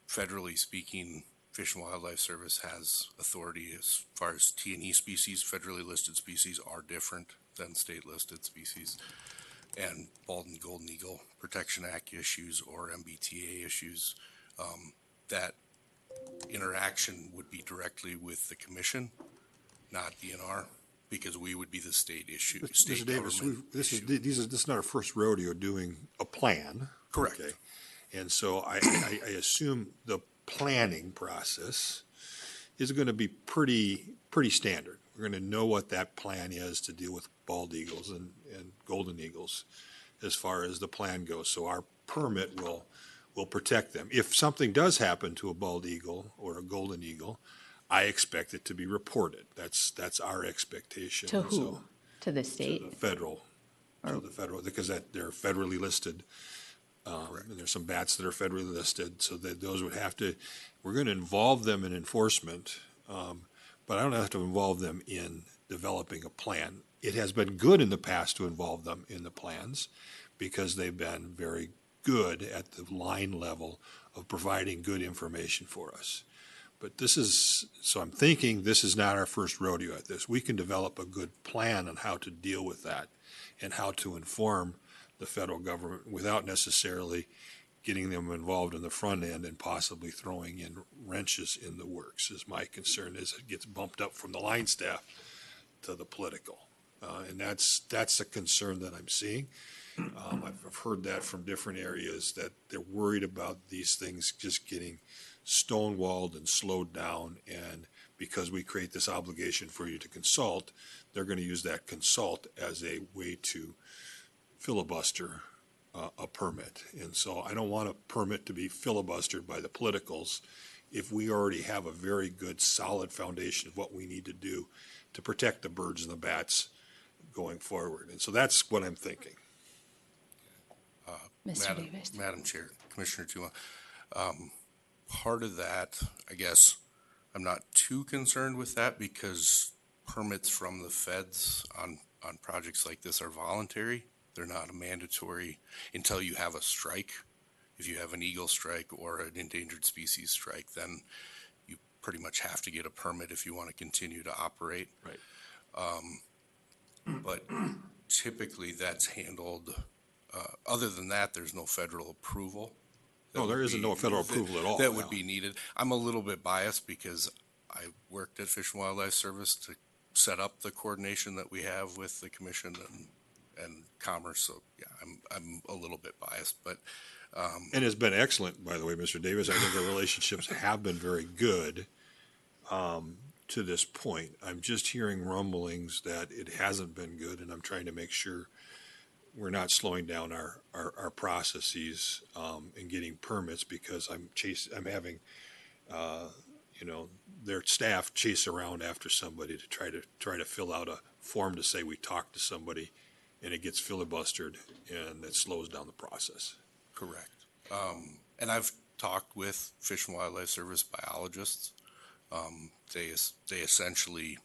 federally speaking, Fish and Wildlife Service has authority as far as T&E species. Federally listed species are different than state listed species. And Bald and Golden Eagle Protection Act issues or MBTA issues, that interaction would be directly with the commission, not DNR, because we would be the state issue. Mr. Davis, this is not our first rodeo doing a plan. Correct. Okay. And so I assume the planning process is going to be pretty standard. We're going to know what that plan is to deal with bald eagles and golden eagles as far as the plan goes. So our permit will protect them. If something does happen to a bald eagle or a golden eagle, I expect it to be reported. That's our expectation. To who? So, to the state? To the federal. Because they're federally listed. And there's some bats that are federally listed, so that those would have to, we're going to involve them in enforcement, but I don't have to involve them in developing a plan. It has been good in the past to involve them in the plans because they've been very good at the line level of providing good information for us. But so I'm thinking this is not our first rodeo at this. We can develop a good plan on how to deal with that and how to inform the federal government without necessarily getting them involved in the front end and possibly throwing in wrenches in the works, is my concern, as it gets bumped up from the line staff to the political. And that's a concern that I'm seeing. I've heard that from different areas, that they're worried about these things just getting stonewalled and slowed down, and because we create this obligation for you to consult, they're going to use that consult as a way to filibuster a permit. And so I don't want a permit to be filibustered by the politicals if we already have a very good solid foundation of what we need to do to protect the birds and the bats going forward. And so that's what I'm thinking. Mr. Davis. Madam Chair, Commissioner Tuma, part of that, I guess, I'm not too concerned with that because permits from the feds on projects like this are voluntary. They're not a mandatory until you have a strike. If you have an eagle strike or an endangered species strike, then you pretty much have to get a permit if you want to continue to operate. Right. but typically that's handled, other than that, there's no federal approval. No, there isn't no federal approval at all. That would be needed. I'm a little bit biased because I worked at Fish and Wildlife Service to set up the coordination that we have with the commission and commerce. So yeah, I'm a little bit biased, but. And it's been excellent, by the way, Mr. Davis. I think our relationships have been very good to this point. I'm just hearing rumblings that it hasn't been good, and I'm trying to make sure we're not slowing down our processes in getting permits, because I'm having their staff chase around after somebody to try to fill out a form to say we talked to somebody, and it gets filibustered, and it slows down the process. Correct. And I've talked with Fish and Wildlife Service biologists. They essentially,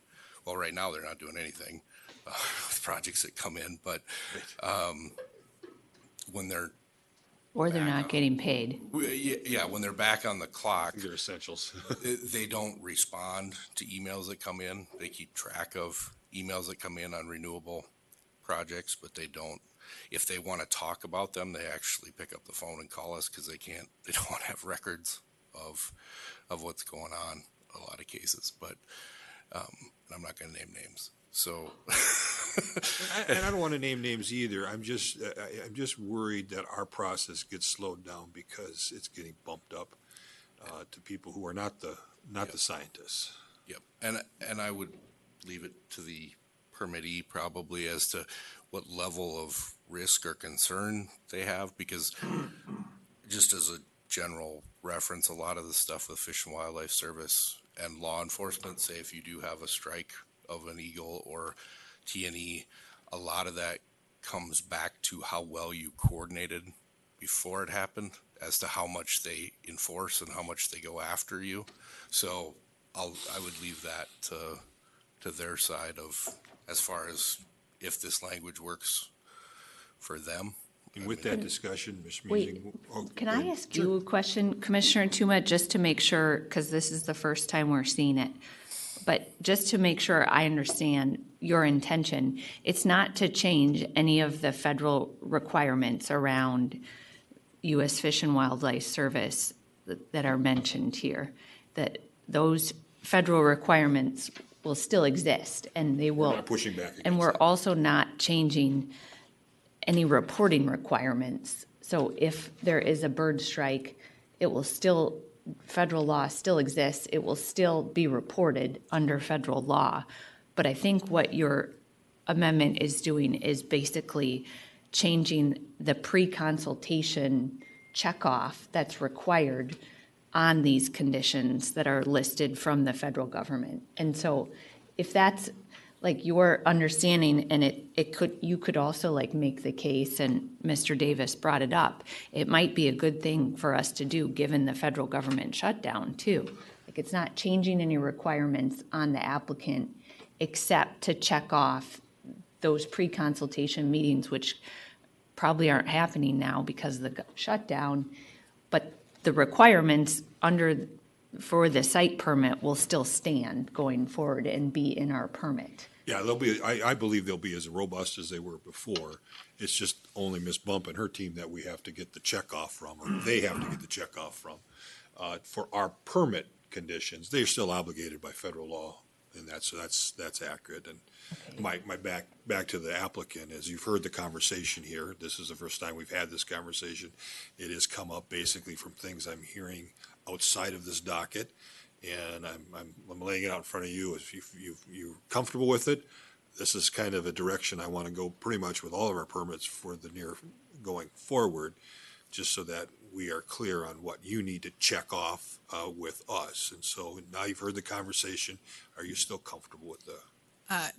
well, right now they're not doing anything with projects that come in, but when they're not getting paid. Yeah, when they're back on the clock, these are essentials. They don't respond to emails that come in. They keep track of emails that come in on renewable projects, but they don't. If they want to talk about them, they actually pick up the phone and call us, because they don't have records of what's going on in a lot of cases. But I'm not going to name names. So, and I don't want to name names either. I'm just worried that our process gets slowed down because it's getting bumped up to people who are not the scientists. Yep. And I would leave it to the permittee probably as to what level of risk or concern they have, because just as a general reference, a lot of the stuff with Fish and Wildlife Service and law enforcement, say if you do have a strike of an eagle or T&E, a lot of that comes back to how well you coordinated before it happened as to how much they enforce and how much they go after you. So I would leave that to their side of, as far as if this language works for them. And with that discussion, Ms. Wait, Measing. can I ask you a question, Commissioner Tuma, just to make sure, because this is the first time we're seeing it, but just to make sure I understand your intention, it's not to change any of the federal requirements around U.S. Fish and Wildlife Service that are mentioned here, that those federal requirements will still exist, and they will. We're not pushing back against and we're that. also not changing any reporting requirements. So if there is a bird strike, it will still, federal law still exists. It will still be reported under federal law. But I think what your amendment is doing is basically changing the pre-consultation checkoff that's required on these conditions that are listed from the federal government. And so if that's like your understanding, and you could also like make the case, and Mr. Davis brought it up, it might be a good thing for us to do given the federal government shutdown too. Like, it's not changing any requirements on the applicant except to check off those pre-consultation meetings, which probably aren't happening now because of the shutdown, but the requirements for the site permit will still stand going forward and be in our permit. Yeah, they'll be. I believe they'll be as robust as they were before. It's just only Ms. Bump and her team that we have to get the check off from, or they have to get the check off from. For our permit conditions, they're still obligated by federal law, and that's accurate. And my back to the applicant, as you've heard the conversation here, this is the first time we've had this conversation. It has come up basically from things I'm hearing outside of this docket, and I'm laying it out in front of you. If you're comfortable with it, this is kind of a direction I want to go pretty much with all of our permits for the near going forward, just so that we are clear on what you need to check off with us. And so now you've heard the conversation. Are you still comfortable with the?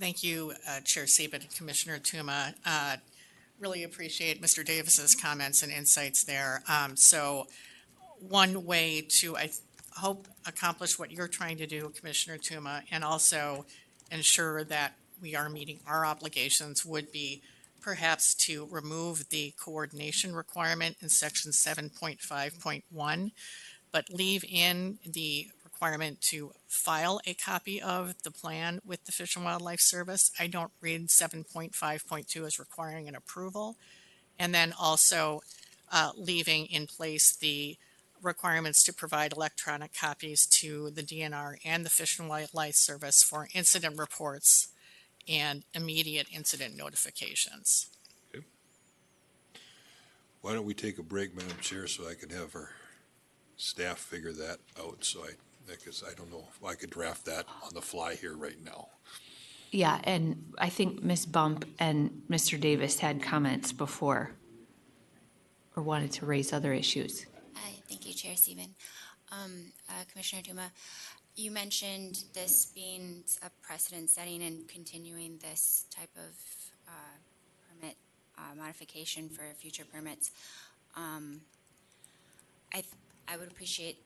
Thank you, Chair Sieben and Commissioner Tuma. Really appreciate Mr. Davis's comments and insights there. So one way to, I hope, accomplish what you're trying to do, Commissioner Tuma, and also ensure that we are meeting our obligations would be perhaps to remove the coordination requirement in section 7.5.1, but leave in the requirement to file a copy of the plan with the Fish and Wildlife Service. I don't read 7.5.2 as requiring an approval. And then also leaving in place the requirements to provide electronic copies to the DNR and the Fish and Wildlife Service for incident reports and immediate incident notifications. Okay. Why don't we take a break, Madam Chair, so I can have our staff figure that out, because I don't know if I could draft that on the fly here right now. Yeah, and I think Ms. Bump and Mr. Davis had comments before or wanted to raise other issues. Thank you, Chair Stephen. Commissioner Tuma, you mentioned this being a precedent setting and continuing this type of permit modification for future permits. I would appreciate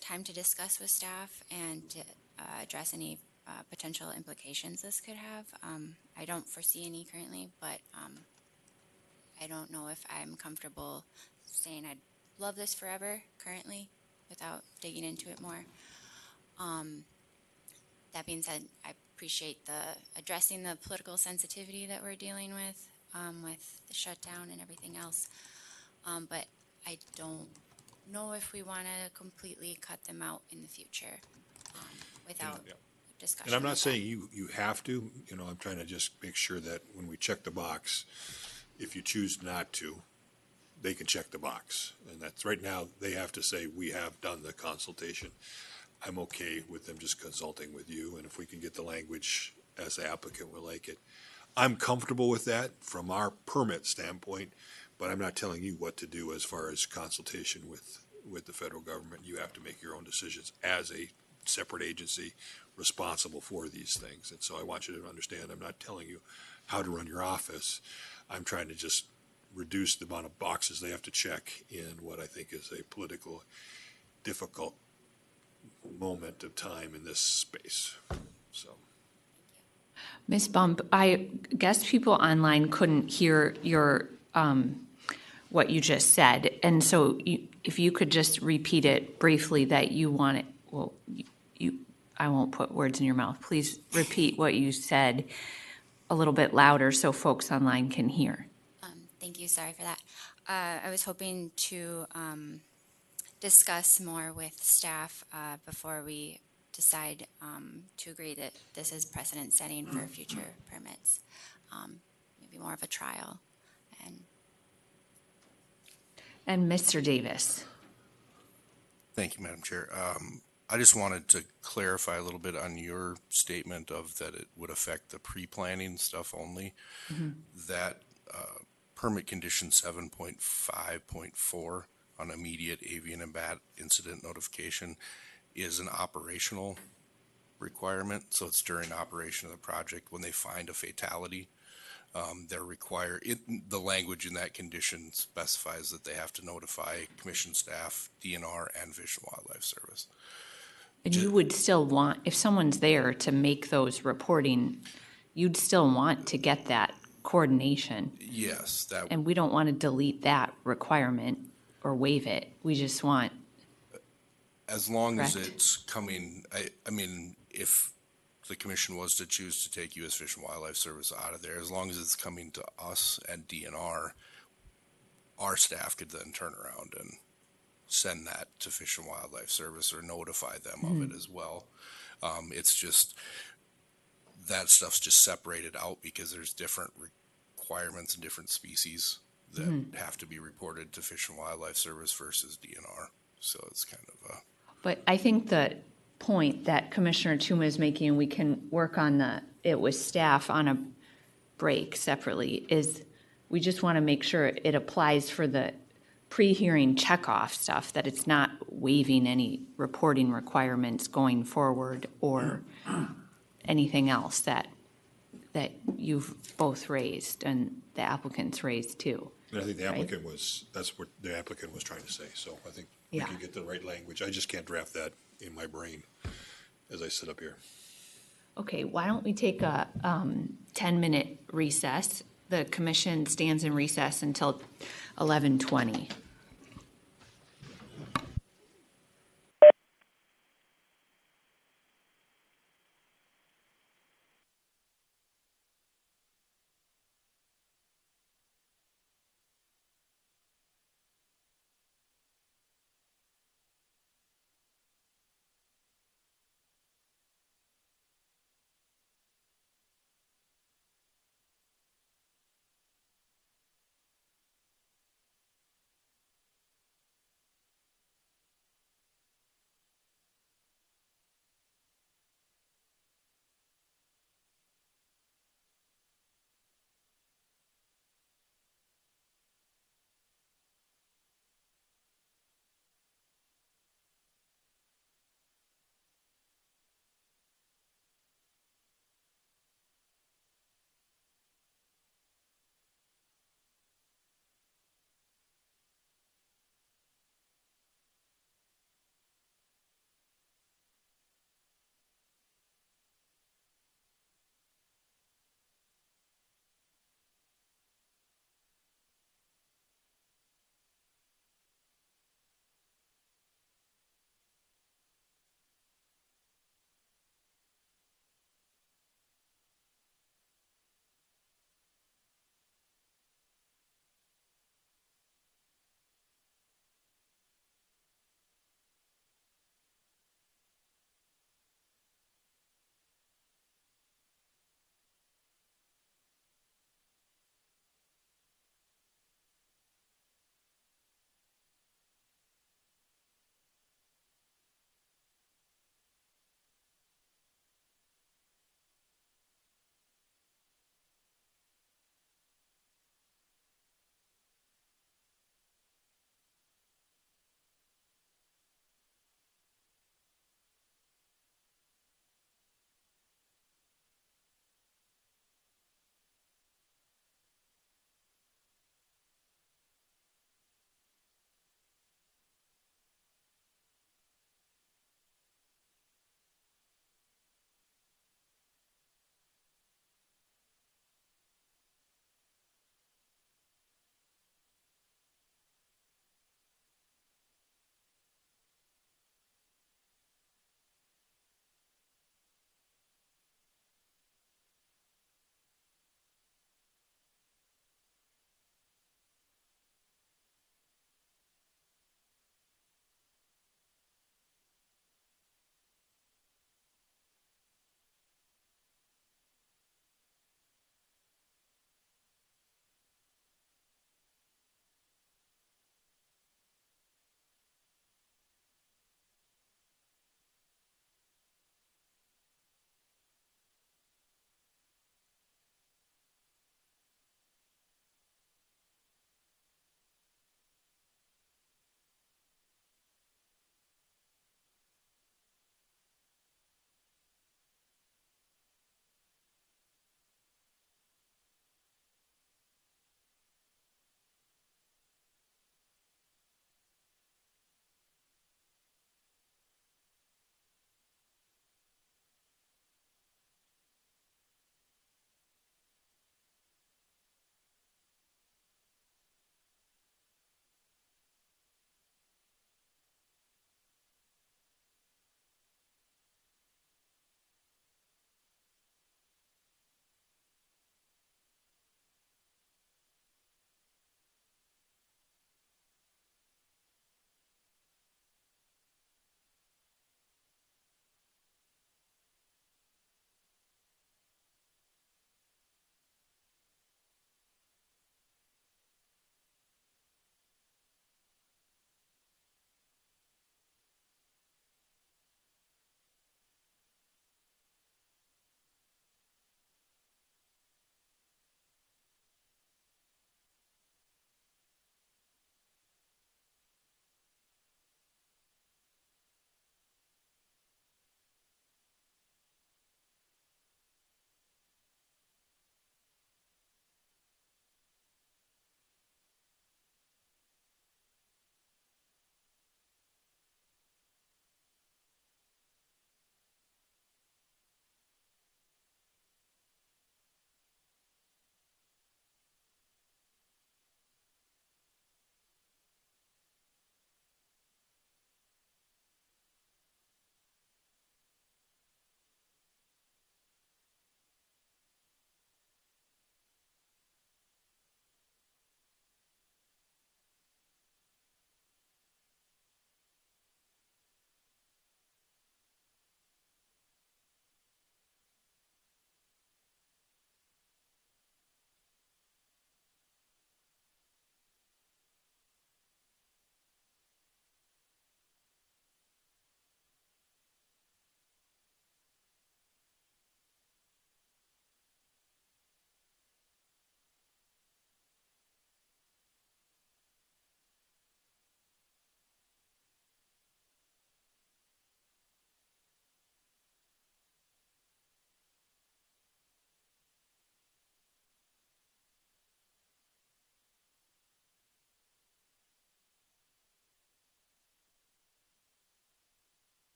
time to discuss with staff and to address any potential implications this could have. I don't foresee any currently, but I don't know if I'm comfortable saying I'd love this forever currently without digging into it more. That being said, I appreciate addressing the political sensitivity that we're dealing with the shutdown and everything else. But I don't know if we want to completely cut them out in the future without discussion. And I'm not saying you have to, I'm trying to just make sure that when we check the box, if you choose not to, they can check the box. And that's right now, they have to say, we have done the consultation. I'm okay with them just consulting with you. And if we can get the language as the applicant will like it. I'm comfortable with that from our permit standpoint, but I'm not telling you what to do as far as consultation with the federal government. You have to make your own decisions as a separate agency responsible for these things. And so I want you to understand, I'm not telling you how to run your office. I'm trying to just reduce the amount of boxes they have to check in what I think is a political difficult moment of time in this space. So, Ms. Bump, I guess people online couldn't hear your what you just said, and so if you could just repeat it briefly that you want it. Well, I won't put words in your mouth. Please repeat what you said a little bit louder so folks online can hear. Thank you. Sorry for that. I was hoping to discuss more with staff before we decide to agree that this is precedent setting for future permits. Maybe more of a trial. And Mr. Davis. Thank you, Madam Chair. I just wanted to clarify a little bit on your statement of that it would affect the pre-planning stuff only. Mm-hmm. That permit condition 7.5.4 on immediate avian and bat incident notification is an operational requirement. So it's during operation of the project when they find a fatality. They're required, the language in that condition specifies that they have to notify commission staff, DNR, and Fish and Wildlife Service. And you would still want, if someone's there to make those reporting, you'd still want to get that coordination. Yes. And we don't want to delete that requirement or waive it. We just want. As long as it's coming, I mean, if the commission was to choose to take U.S. Fish and Wildlife Service out of there, as long as it's coming to us and DNR, our staff could then turn around and send that to Fish and Wildlife Service or notify them of it as well. It's just that stuff's just separated out because there's different requirements and different species that have to be reported to Fish and Wildlife Service versus DNR. So it's kind of a. But I think the point that Commissioner Tuma is making, and we can work on it with staff on a break separately, is we just want to make sure it applies for the pre-hearing checkoff stuff, that it's not waiving any reporting requirements going forward or anything else that you've both raised and the applicants raised too. And I think the applicant that's what the applicant was trying to say. So I think we can get the right language. I just can't draft that in my brain as I sit up here. Okay, why don't we take a 10-minute recess? The commission stands in recess until 11:20.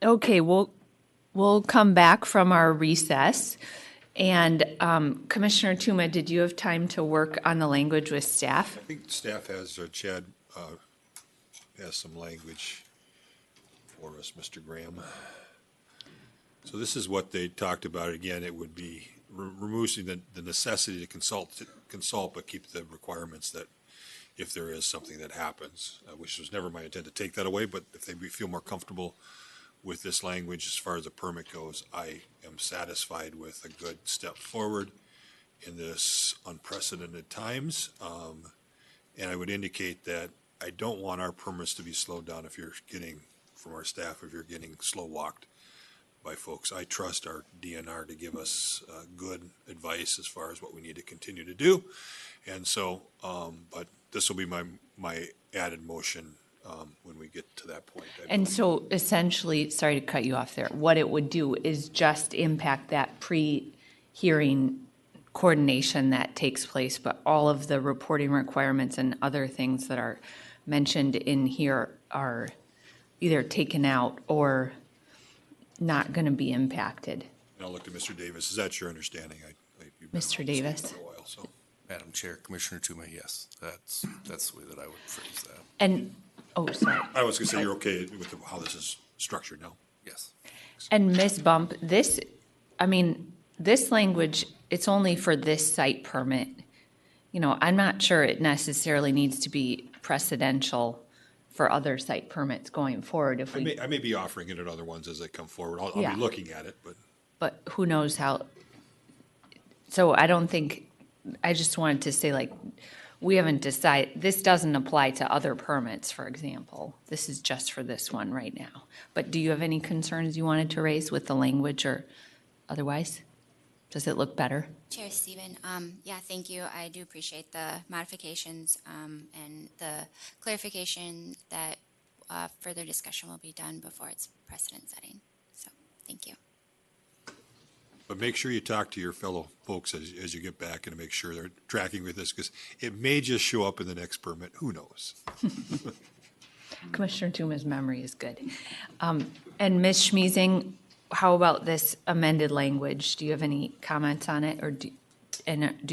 Okay, we'll come back from our recess. And Commissioner Tuma, did you have time to work on the language with staff? I think staff has, Chad has some language for us, Mr. Graham. So this is what they talked about. Again, it would be removing the necessity to consult, but keep the requirements that if there is something that happens, which was never my intent to take that away, but if they feel more comfortable with this language as far as the permit goes, I am satisfied with a good step forward in this unprecedented times. And I would indicate that I don't want our permits to be slowed down if you're getting, from our staff, if you're getting slow walked by folks. I trust our DNR to give us good advice as far as what we need to continue to do. And so, but this will be my added motion when we get to that point. And so essentially, sorry to cut you off there, what it would do is just impact that pre-hearing coordination that takes place, but all of the reporting requirements and other things that are mentioned in here are either taken out or not going to be impacted. And I'll look to Mr. Davis. Is that your understanding? You've been Mr. on this Davis? for a while, so. Madam Chair, Commissioner Tuma, yes, that's the way that I would phrase that. And, oh, sorry. I was going to say you're okay with how this is structured now? Yes. And Ms. Bump, this language, it's only for this site permit. You know, I'm not sure it necessarily needs to be precedential for other site permits going forward. If I may be offering it at other ones as they come forward. I'll Yeah. be looking at it, but who knows how. So I don't think, I just wanted to say, like, we haven't decided, this doesn't apply to other permits, for example. This is just for this one right now. But do you have any concerns you wanted to raise with the language or otherwise? Does it look better? Chair Stephen, yeah, thank you. I do appreciate the modifications and the clarification that further discussion will be done before it's precedent setting. So, thank you. but make sure you talk to your fellow folks as you get back and make sure they're tracking with this, because it may just show up in the next permit. Who knows? Commissioner Tuma's memory is good. And Ms. Schmeezing, how about this amended language? Do you have any comments on it, or do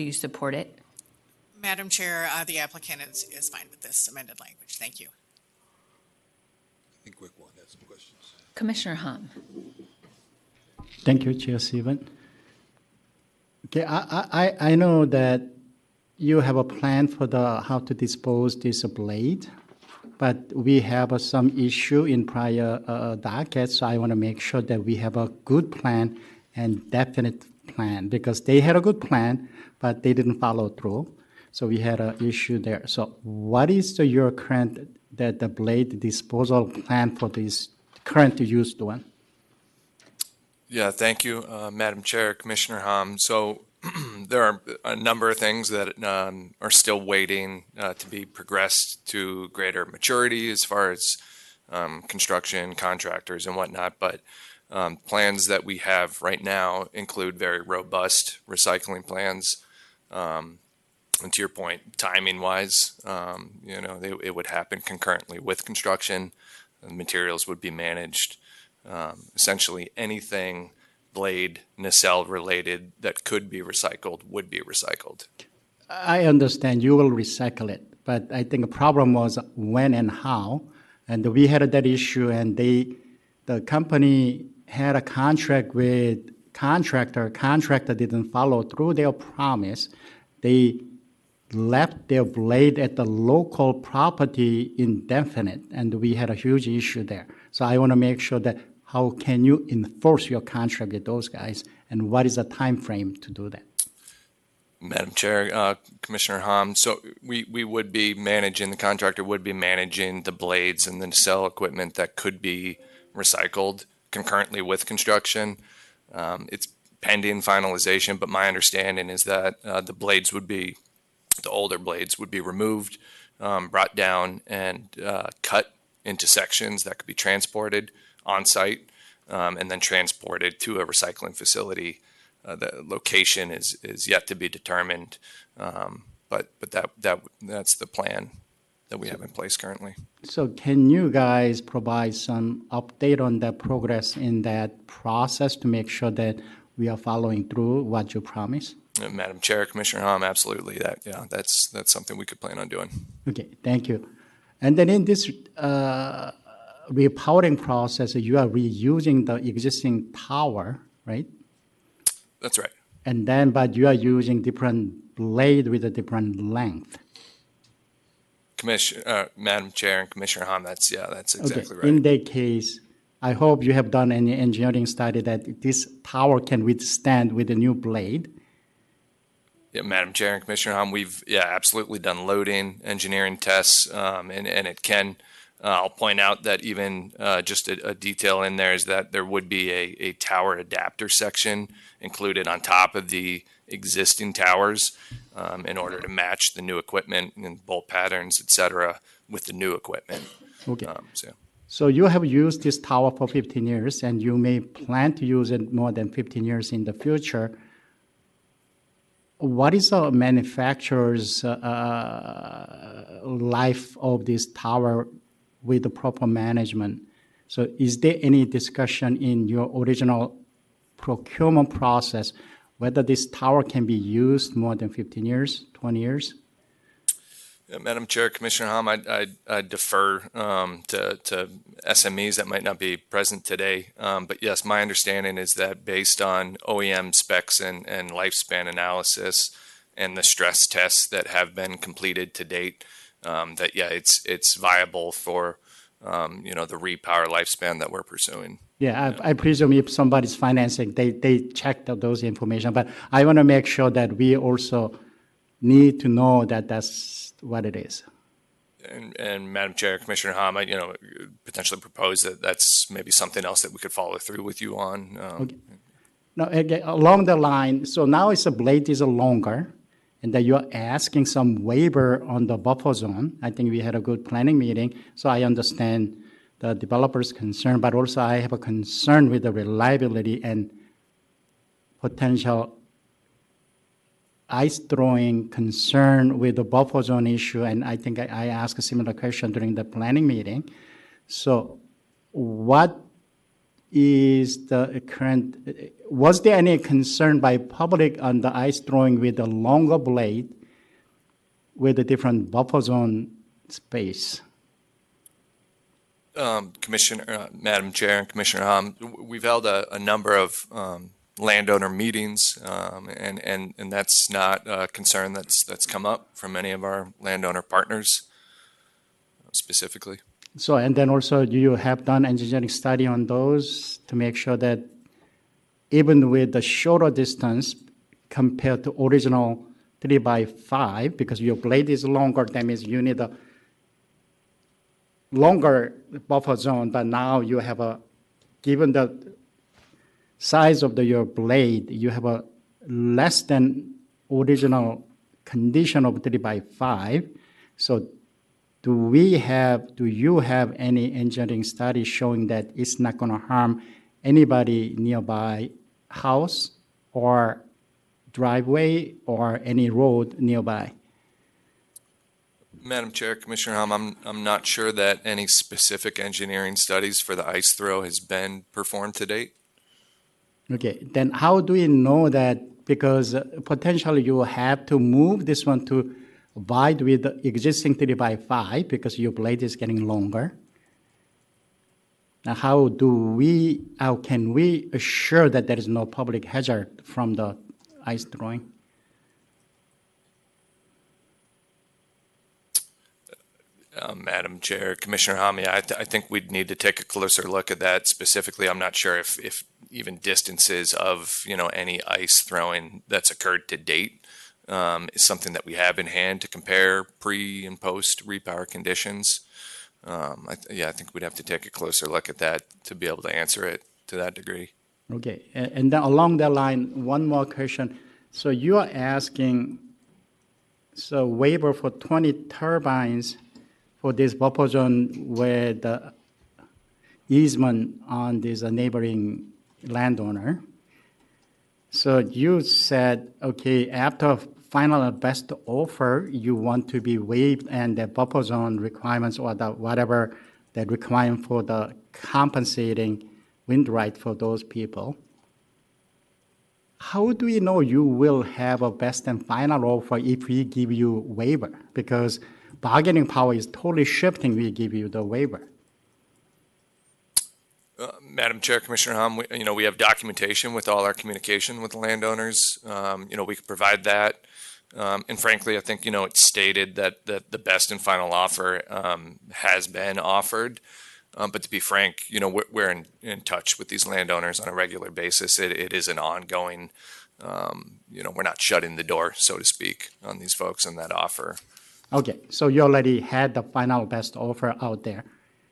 you support it? Madam Chair, the applicant is fine with this amended language. Thank you. I think Wick one had some questions. Commissioner Hahn. Thank you, Chair Stephen. Okay, I know that you have a plan for how to dispose this blade, but we have some issue in prior dockets, so I want to make sure that we have a good plan and definite plan, because they had a good plan, but they didn't follow through. So we had an issue there. So what is your current the blade disposal plan for this current used one? Yeah, thank you, Madam Chair, Commissioner Hom. So there are a number of things that are still waiting to be progressed to greater maturity as far as construction, contractors, and whatnot. But plans that we have right now include very robust recycling plans. And to your point, timing-wise, it would happen concurrently with construction. The materials would be managed. Essentially anything blade, nacelle related that could be recycled would be recycled. I understand you will recycle it, but I think the problem was when and how. And we had that issue, and the company had a contract with contractor. Contractor didn't follow through their promise. They left their blade at the local property indefinite, and we had a huge issue there. So I want to make sure that how can you enforce your contract with those guys, and what is the time frame to do that? Madam Chair, Commissioner Hom, so we would be managing, the contractor would be managing the blades and the nacelle equipment that could be recycled concurrently with construction. It's pending finalization, but my understanding is that the older blades would be removed, brought down, and cut into sections that could be transported on site, and then transported to a recycling facility. The location is yet to be determined, but that's the plan. that we have in place currently. So can you guys provide some update on the progress in that process to make sure that we are following through what you promised? Madam Chair, Commissioner Hom, absolutely. That's something we could plan on doing. Okay, thank you. And then in this repowering process, you are reusing the existing tower, right? That's right. And then, but you are using different blade with a different length. Madam Chair and Commissioner Hom, that's exactly Okay. right. In that case, I hope you have done any engineering study that this tower can withstand with a new blade. Yeah, Madam Chair and Commissioner Hom, we've absolutely done loading engineering tests, and it can. I'll point out that even just a detail in there is that there would be a tower adapter section included on top of the existing towers in order to match the new equipment and bolt patterns, et cetera, with the new equipment. Okay. So you have used this tower for 15 years, and you may plan to use it more than 15 years in the future. What is the manufacturer's life of this tower with the proper management? So is there any discussion in your original procurement process whether this tower can be used more than 15 years, 20 years? Madam Chair, Commissioner Hom, I defer to SMEs that might not be present today. But yes, my understanding is that based on OEM specs and lifespan analysis and the stress tests that have been completed to date, that it's viable for the repower lifespan that we're pursuing. Yeah, I presume if somebody's financing, they checked out those information. But I want to make sure that we also need to know that that's what it is. And Madam Chair, Commissioner Hom, I potentially propose that that's maybe something else that we could follow through with you on. Okay. Now, again, along the line, so now the blade is longer, and that you're asking some waiver on the buffer zone. I think we had a good planning meeting, so I understand the developer's concern, but also I have a concern with the reliability and potential ice throwing concern with the buffer zone issue, and I think I asked a similar question during the planning meeting. So what is the current, was there any concern by public on the ice throwing with a longer blade with a different buffer zone space? Madam Chair and Commissioner Hom, we've held a number of landowner meetings, and that's not a concern that's come up from many of our landowner partners specifically. So, and then also, do you have done engineering study on those to make sure that even with the shorter distance compared to original 3x5, because your blade is longer, that means you need a longer buffer zone, but now you have given the size of your blade, you have a less than original condition of 3x5. So do you have any engineering study showing that it's not going to harm anybody nearby house or driveway or any road nearby? Madam Chair, Commissioner Hom, I'm not sure that any specific engineering studies for the ice throw has been performed to date. Okay, then how do we know that? Because potentially you have to move this one to abide with the existing 3x5 because your blade is getting longer. Now, how can we assure that there is no public hazard from the ice throwing? Madam Chair, Commissioner Hom, I think we'd need to take a closer look at that specifically. I'm not sure if even distances of any ice throwing that's occurred to date is something that we have in hand to compare pre and post repower conditions. I think we'd have to take a closer look at that to be able to answer it to that degree. Okay, and then along that line, one more question. So you are asking waiver for 20 turbines for this buffer zone where the easement on this neighboring landowner. So you said, okay, after final best offer, you want to be waived and the buffer zone requirements or the whatever the requirement for the compensating wind right for those people. How do we know you will have a best and final offer if we give you waiver? Because bargaining power is totally shifting, we give you the waiver. Madam Chair, Commissioner Hom, we have documentation with all our communication with the landowners. We could provide that. And frankly, I think, it's stated that the best and final offer has been offered. But to be frank, we're in touch with these landowners on a regular basis. It is an ongoing, we're not shutting the door, so to speak, on these folks and that offer. Okay, so you already had the final best offer out there.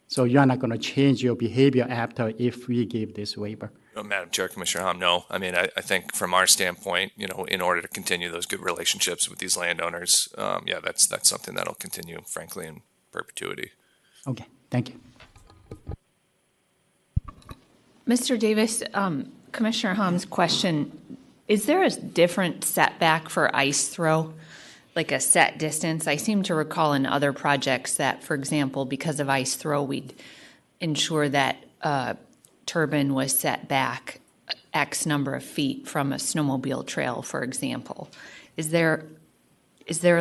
So you're not going to change your behavior after if we give this waiver? Madam Chair, Commissioner Hom, no. I mean, I think from our standpoint, in order to continue those good relationships with these landowners, that's something that'll continue, frankly, in perpetuity. Okay, thank you. Mr. Davis, Commissioner Hom's question, is there a different setback for ice throw, like a set distance? I seem to recall in other projects that, for example, because of ice throw, we'd ensure that a turbine was set back X number of feet from a snowmobile trail, for example. Is there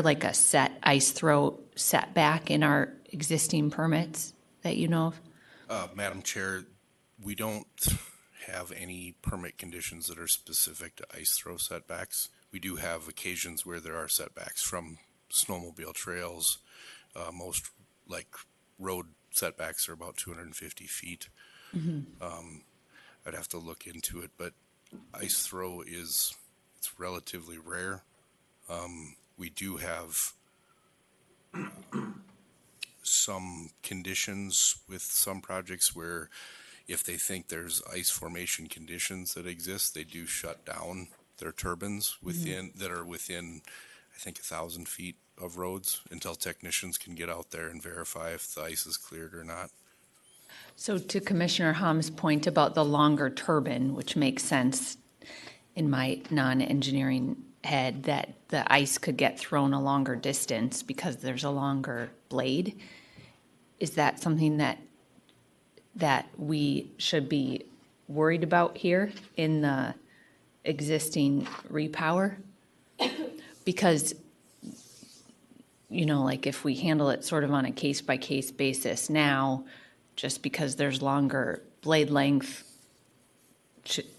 like a set ice throw setback in our existing permits that you know of? Madam Chair, we don't have any permit conditions that are specific to ice throw setbacks. We do have occasions where there are setbacks from snowmobile trails. Most like road setbacks are about 250 feet. Mm-hmm. I'd have to look into it, but ice throw it's relatively rare. We do have some conditions with some projects where if they think there's ice formation conditions that exist, they do shut down their turbines that are within, I think, 1,000 feet of roads until technicians can get out there and verify if the ice is cleared or not. So to Commissioner Hom's point about the longer turbine, which makes sense in my non-engineering head, that the ice could get thrown a longer distance because there's a longer blade, is that something that we should be worried about here in the existing repower? Because, like if we handle it sort of on a case-by-case basis now, just because there's longer blade length,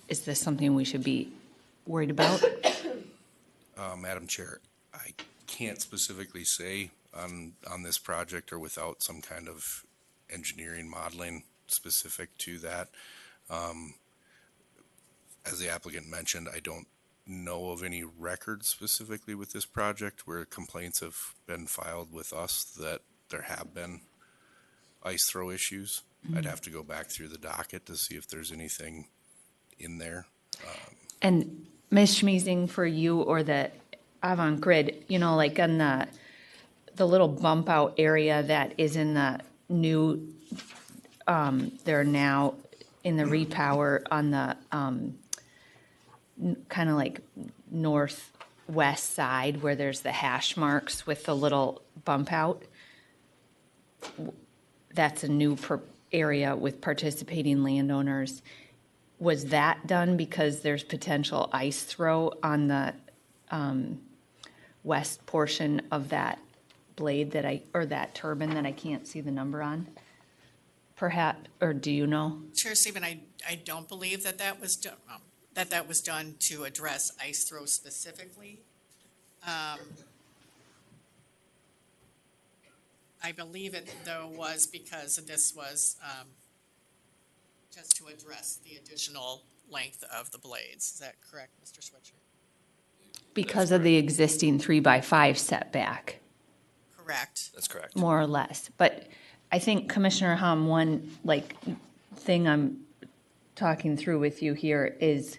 is this something we should be worried about? Madam Chair, I can't specifically say on this project or without some kind of engineering modeling specific to that. As the applicant mentioned, I don't know of any records specifically with this project where complaints have been filed with us that there have been ice throw issues. Mm-hmm. I'd have to go back through the docket to see if there's anything in there. And Ms. Schmeezing, for you or the Avant Grid, like on the little bump out area that is in the new, they're now in the repower on the kind of like northwest side where there's the hash marks with the little bump out. That's a new area with participating landowners. Was that done because there's potential ice throw on the west portion of that blade that turbine that I can't see the number on? Perhaps, or do you know? Chair Stephen, I don't believe that was done. That was done to address ice throw specifically. I believe it, though, was because this was just to address the additional length of the blades. Is that correct, Mr. Switcher? Because of the existing 3x5 setback. Correct. That's correct. More or less. But I think, Commissioner Hom, one thing I'm talking through with you here is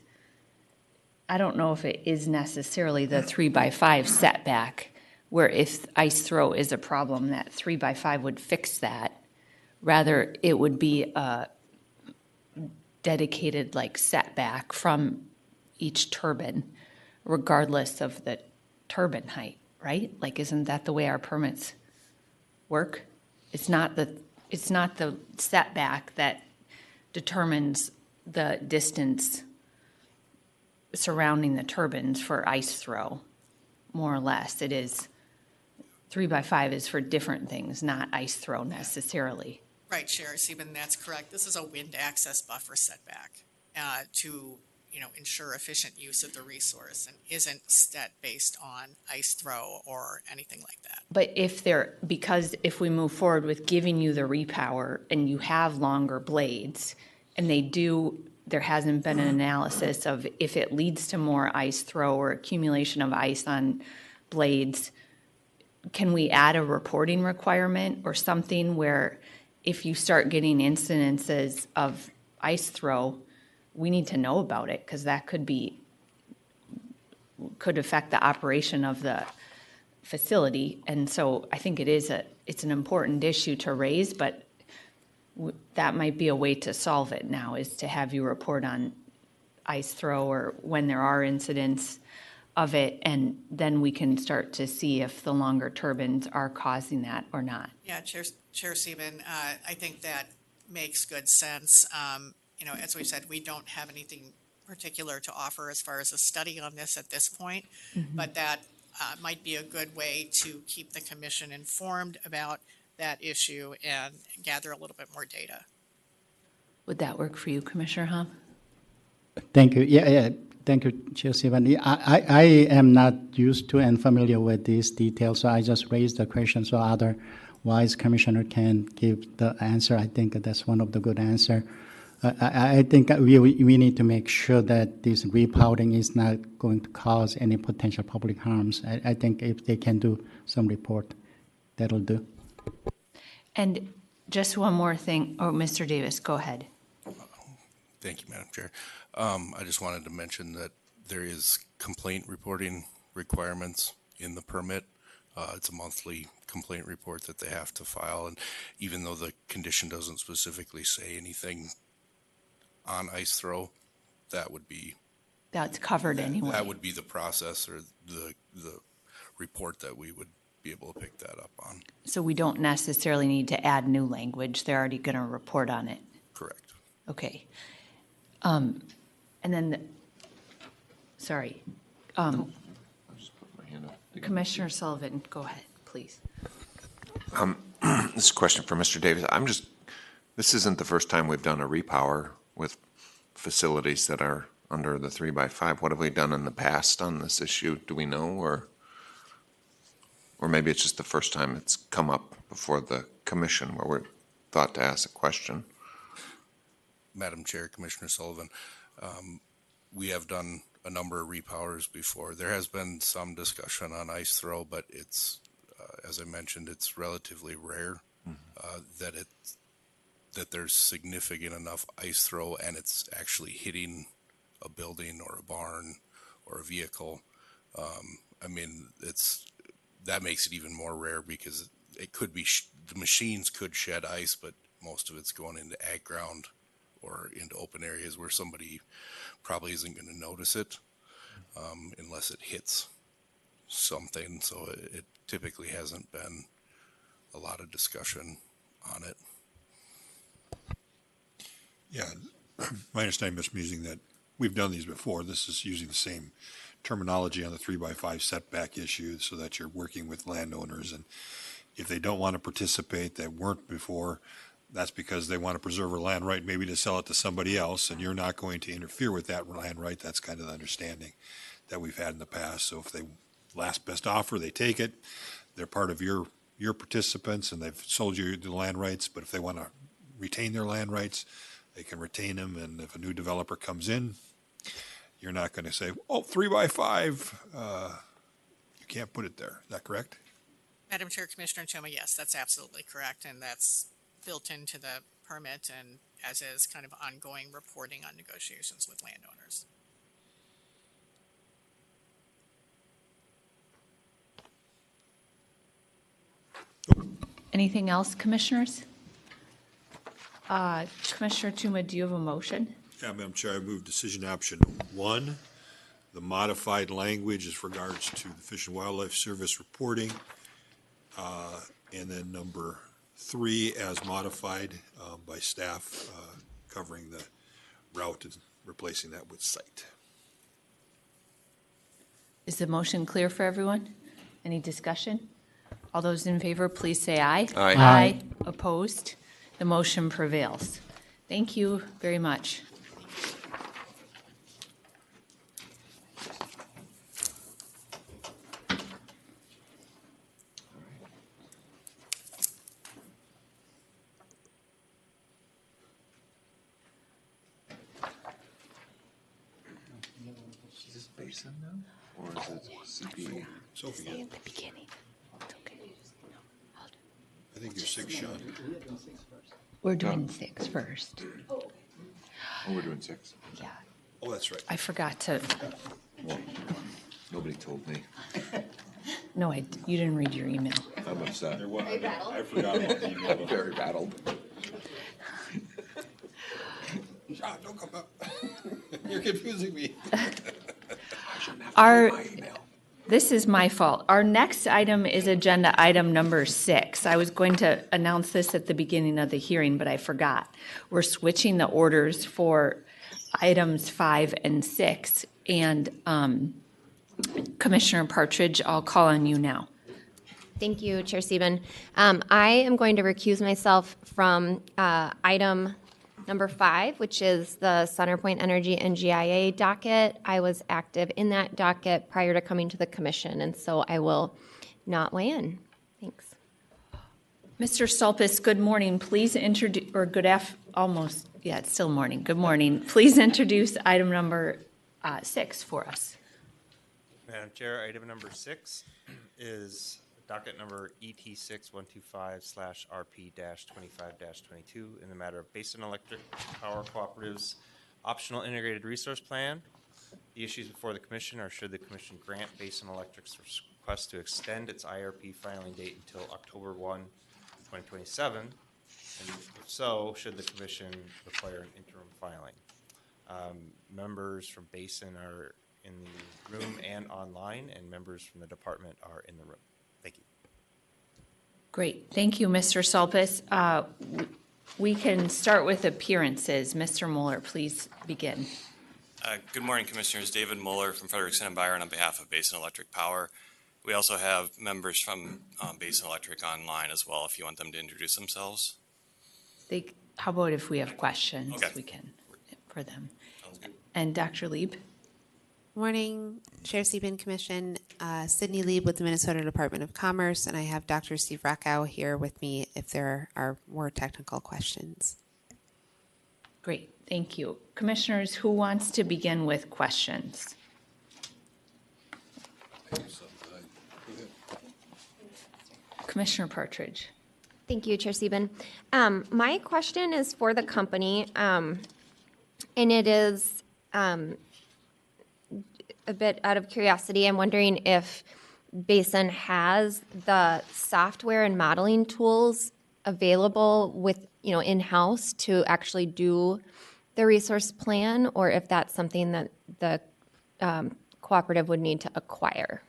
I don't know if it is necessarily the 3x5 setback, where if ice throw is a problem, that 3x5 would fix that. Rather, it would be a dedicated setback from each turbine, regardless of the turbine height, right? Like, isn't that the way our permits work? It's not the setback that determines the distance surrounding the turbines for ice throw, more or less. It is 3x5 is for different things, not ice throw necessarily. Right, Chair Sieben, that's correct. This is a wind access buffer setback to ensure efficient use of the resource and isn't set based on ice throw or anything like that. But because if we move forward with giving you the repower and you have longer blades, and there hasn't been an analysis of if it leads to more ice throw or accumulation of ice on blades, can we add a reporting requirement or something where if you start getting incidences of ice throw, we need to know about it, because that could affect the operation of the facility. And so I think it's an important issue to raise, but that might be a way to solve it now, is to have you report on ice throw or when there are incidents of it, and then we can start to see if the longer turbines are causing that or not. Yeah, Chair Sieben, I think that makes good sense. As we said, we don't have anything particular to offer as far as a study on this at this point, but that might be a good way to keep the commission informed about that issue and gather a little bit more data. Would that work for you, Commissioner Hom? Thank you. Yeah. Thank you, Chair Sieben. I am not used to and familiar with these details, so I just raised the question so other wise commissioner can give the answer. I think that's one of the good answer. I think we need to make sure that this repowering is not going to cause any potential public harms. I think if they can do some report, that'll do. And just one more thing. Oh, Mr. Davis, go ahead. Thank you, Madam Chair. I just wanted to mention that there is complaint reporting requirements in the permit. It's a monthly complaint report that they have to file, and even though the condition doesn't specifically say anything on ice throw, that's covered anyway. That would be the process or the report that we would be able to pick that up on. So we don't necessarily need to add new language. They're already going to report on it. Correct. Okay. And then, sorry. Commissioner Sullivan, go ahead, please. This is a question for Mr. Davis. This isn't the first time we've done a repower with facilities that are under the 3x5. What have we done in the past on this issue? Do we know, or maybe it's just the first time it's come up before the commission where we're thought to ask a question? Madam Chair, Commissioner Sullivan, we have done a number of repowers before. There has been some discussion on ice throw, but it's, as I mentioned, it's relatively rare that there's significant enough ice throw and it's actually hitting a building or a barn or a vehicle. That makes it even more rare because it could be, the machines could shed ice, but most of it's going into ag ground or into open areas where somebody probably isn't going to notice it unless it hits something. So it typically hasn't been a lot of discussion on it. Yeah, my understanding, Mr. Musing, that we've done these before. This is using the same terminology on the 3x5 setback issue so that you're working with landowners. And if they don't want to participate, that weren't before, that's because they want to preserve their land right, maybe to sell it to somebody else, and you're not going to interfere with that land right. That's kind of the understanding that we've had in the past. So if they last best offer, they take it. They're part of your participants, and they've sold you the land rights. But if they want to retain their land rights, they can retain them. And if a new developer comes in, you're not going to say, "Oh, 3x5, you can't put it there." Is that correct? Madam Chair, Commissioner Choma, yes, that's absolutely correct, and that's built into the permit, and as is kind of ongoing reporting on negotiations with landowners. Anything else, commissioners? Commissioner Tuma, do you have a motion? Yeah, Madam Chair, I move decision option 1, The modified language is regards to the Fish and Wildlife Service reporting. And then number 3 as modified by staff, covering the route and replacing that with site. Is the motion clear for everyone? Any discussion? All those in favor, please say aye. Aye. Aye. Opposed? The motion prevails. Thank you very much. Is this Basin now, or is it CPE? Sophie, At the beginning. It's okay. I think you're 6, Sean. We're doing 6 first. Oh, we're doing 6. Yeah. Oh, that's right. I forgot to, Nobody told me. no, you didn't read your email. I'm upset. I forgot about the email. I'm very rattled. Sean, don't come up. You're confusing me. This is my fault. Our next item is agenda item number 6. I was going to announce this at the beginning of the hearing, but I forgot. We're switching the orders for items 5 and 6. And Commissioner Partridge, I'll call on you now. Thank you, Chair Sieben. I am going to recuse myself from item number 5, which is the CenterPoint Energy and GIA docket. I was active in that docket prior to coming to the commission, and so I will not weigh in. Thanks. Mr. Stolpis, good morning. Please introduce, or good almost, yeah, it's still morning. Good morning. Please introduce item number 6 for us. Madam Chair, item number 6 is docket number ET6125/RP-25-22 in the matter of Basin Electric Power Cooperative's optional integrated resource plan. The issues before the Commission are should the Commission grant Basin Electric's request to extend its IRP filing date until October 1, 2027, and if so, should the Commission require an interim filing. Members from Basin are in the room and online, and members from the department are in the room. Thank you. Great. Thank you, Mr. Stolpis. We can start with appearances. Mr. Mueller, please begin. Good morning, Commissioners. David Mueller from Frederickson and Byron on behalf of Basin Electric Power. We also have members from Basin Electric online as well, if you want them to introduce themselves. How about if we have questions, Okay. we can, for them. And Dr. Lieb? Morning, Chair Sieben Commission. Sydney Lieb with the Minnesota Department of Commerce, and I have Dr. Steve Rackow here with me if there are more technical questions. Great, thank you. Commissioners, who wants to begin with questions? Commissioner Partridge. Thank you, Chair Sieben. My question is for the company, and it is a bit out of curiosity. I'm wondering if Basin has the software and modeling tools available with, in-house to actually do the resource plan, or if that's something that the cooperative would need to acquire.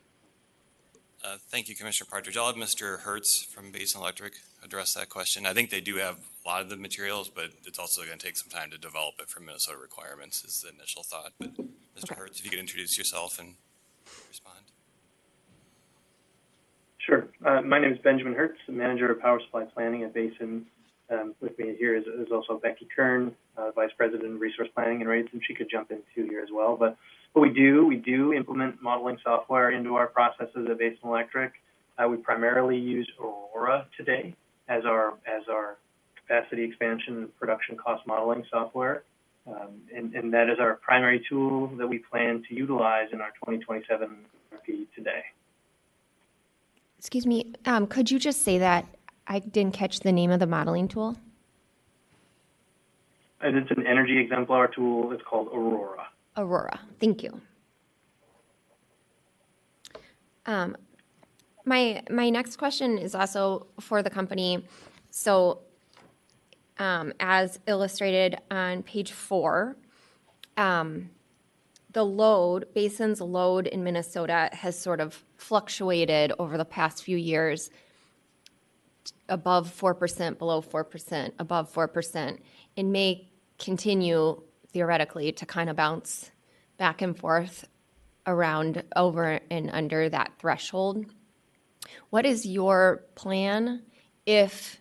Thank you, Commissioner Partridge. I'll have Mr. Hertz from Basin Electric address that question. I think they do have a lot of the materials, but it's also going to take some time to develop it for Minnesota requirements is the initial thought. But Mr. Hertz, if you could introduce yourself and respond. Sure. My name is Benjamin Hertz, Manager of Power Supply Planning at Basin. With me here is also Becky Kern, Vice President of Resource Planning and Rates, and she could jump in too here as well. But we do implement modeling software into our processes at Basin Electric. We primarily use Aurora today as our capacity expansion and production cost modeling software. And that is our primary tool that we plan to utilize in our 2027 RFP today. Excuse me, could you just say that? I didn't catch the name of the modeling tool. And it's an energy exemplar tool. It's called Aurora. Aurora, thank you. My next question is also for the company. So, as illustrated on page 4, the the load, Basin's load in Minnesota has sort of fluctuated over the past few years, above 4%, below 4%, above 4%. It may continue theoretically to kind of bounce back and forth around over and under that threshold. What is your plan if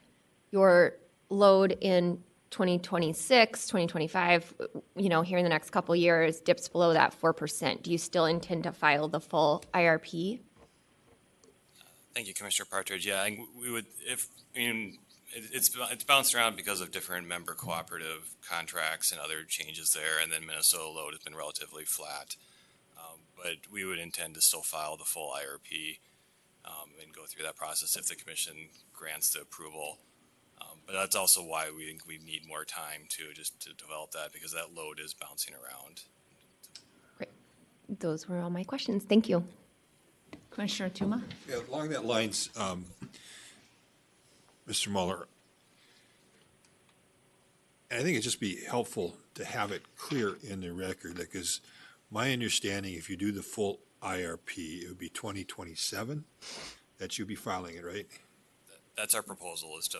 your load in 2026, 2025, here in the next couple of years dips below that 4%? Do you still intend to file the full IRP? Thank you, Commissioner Partridge. Yeah, we would, it's bounced around because of different member cooperative contracts and other changes there, and then Minnesota load has been relatively flat. But we would intend to still file the full IRP and go through that process if the commission grants the approval. But that's also why we think we need more time to develop that, because that load is bouncing around. Great. Those were all my questions. Thank you. Commissioner Tuma? Yeah, along that lines, Mr. Mueller, I think it'd just be helpful to have it clear in the record, because my understanding, if you do the full IRP, it would be 2027 that you'd be filing it, right? That's our proposal, is to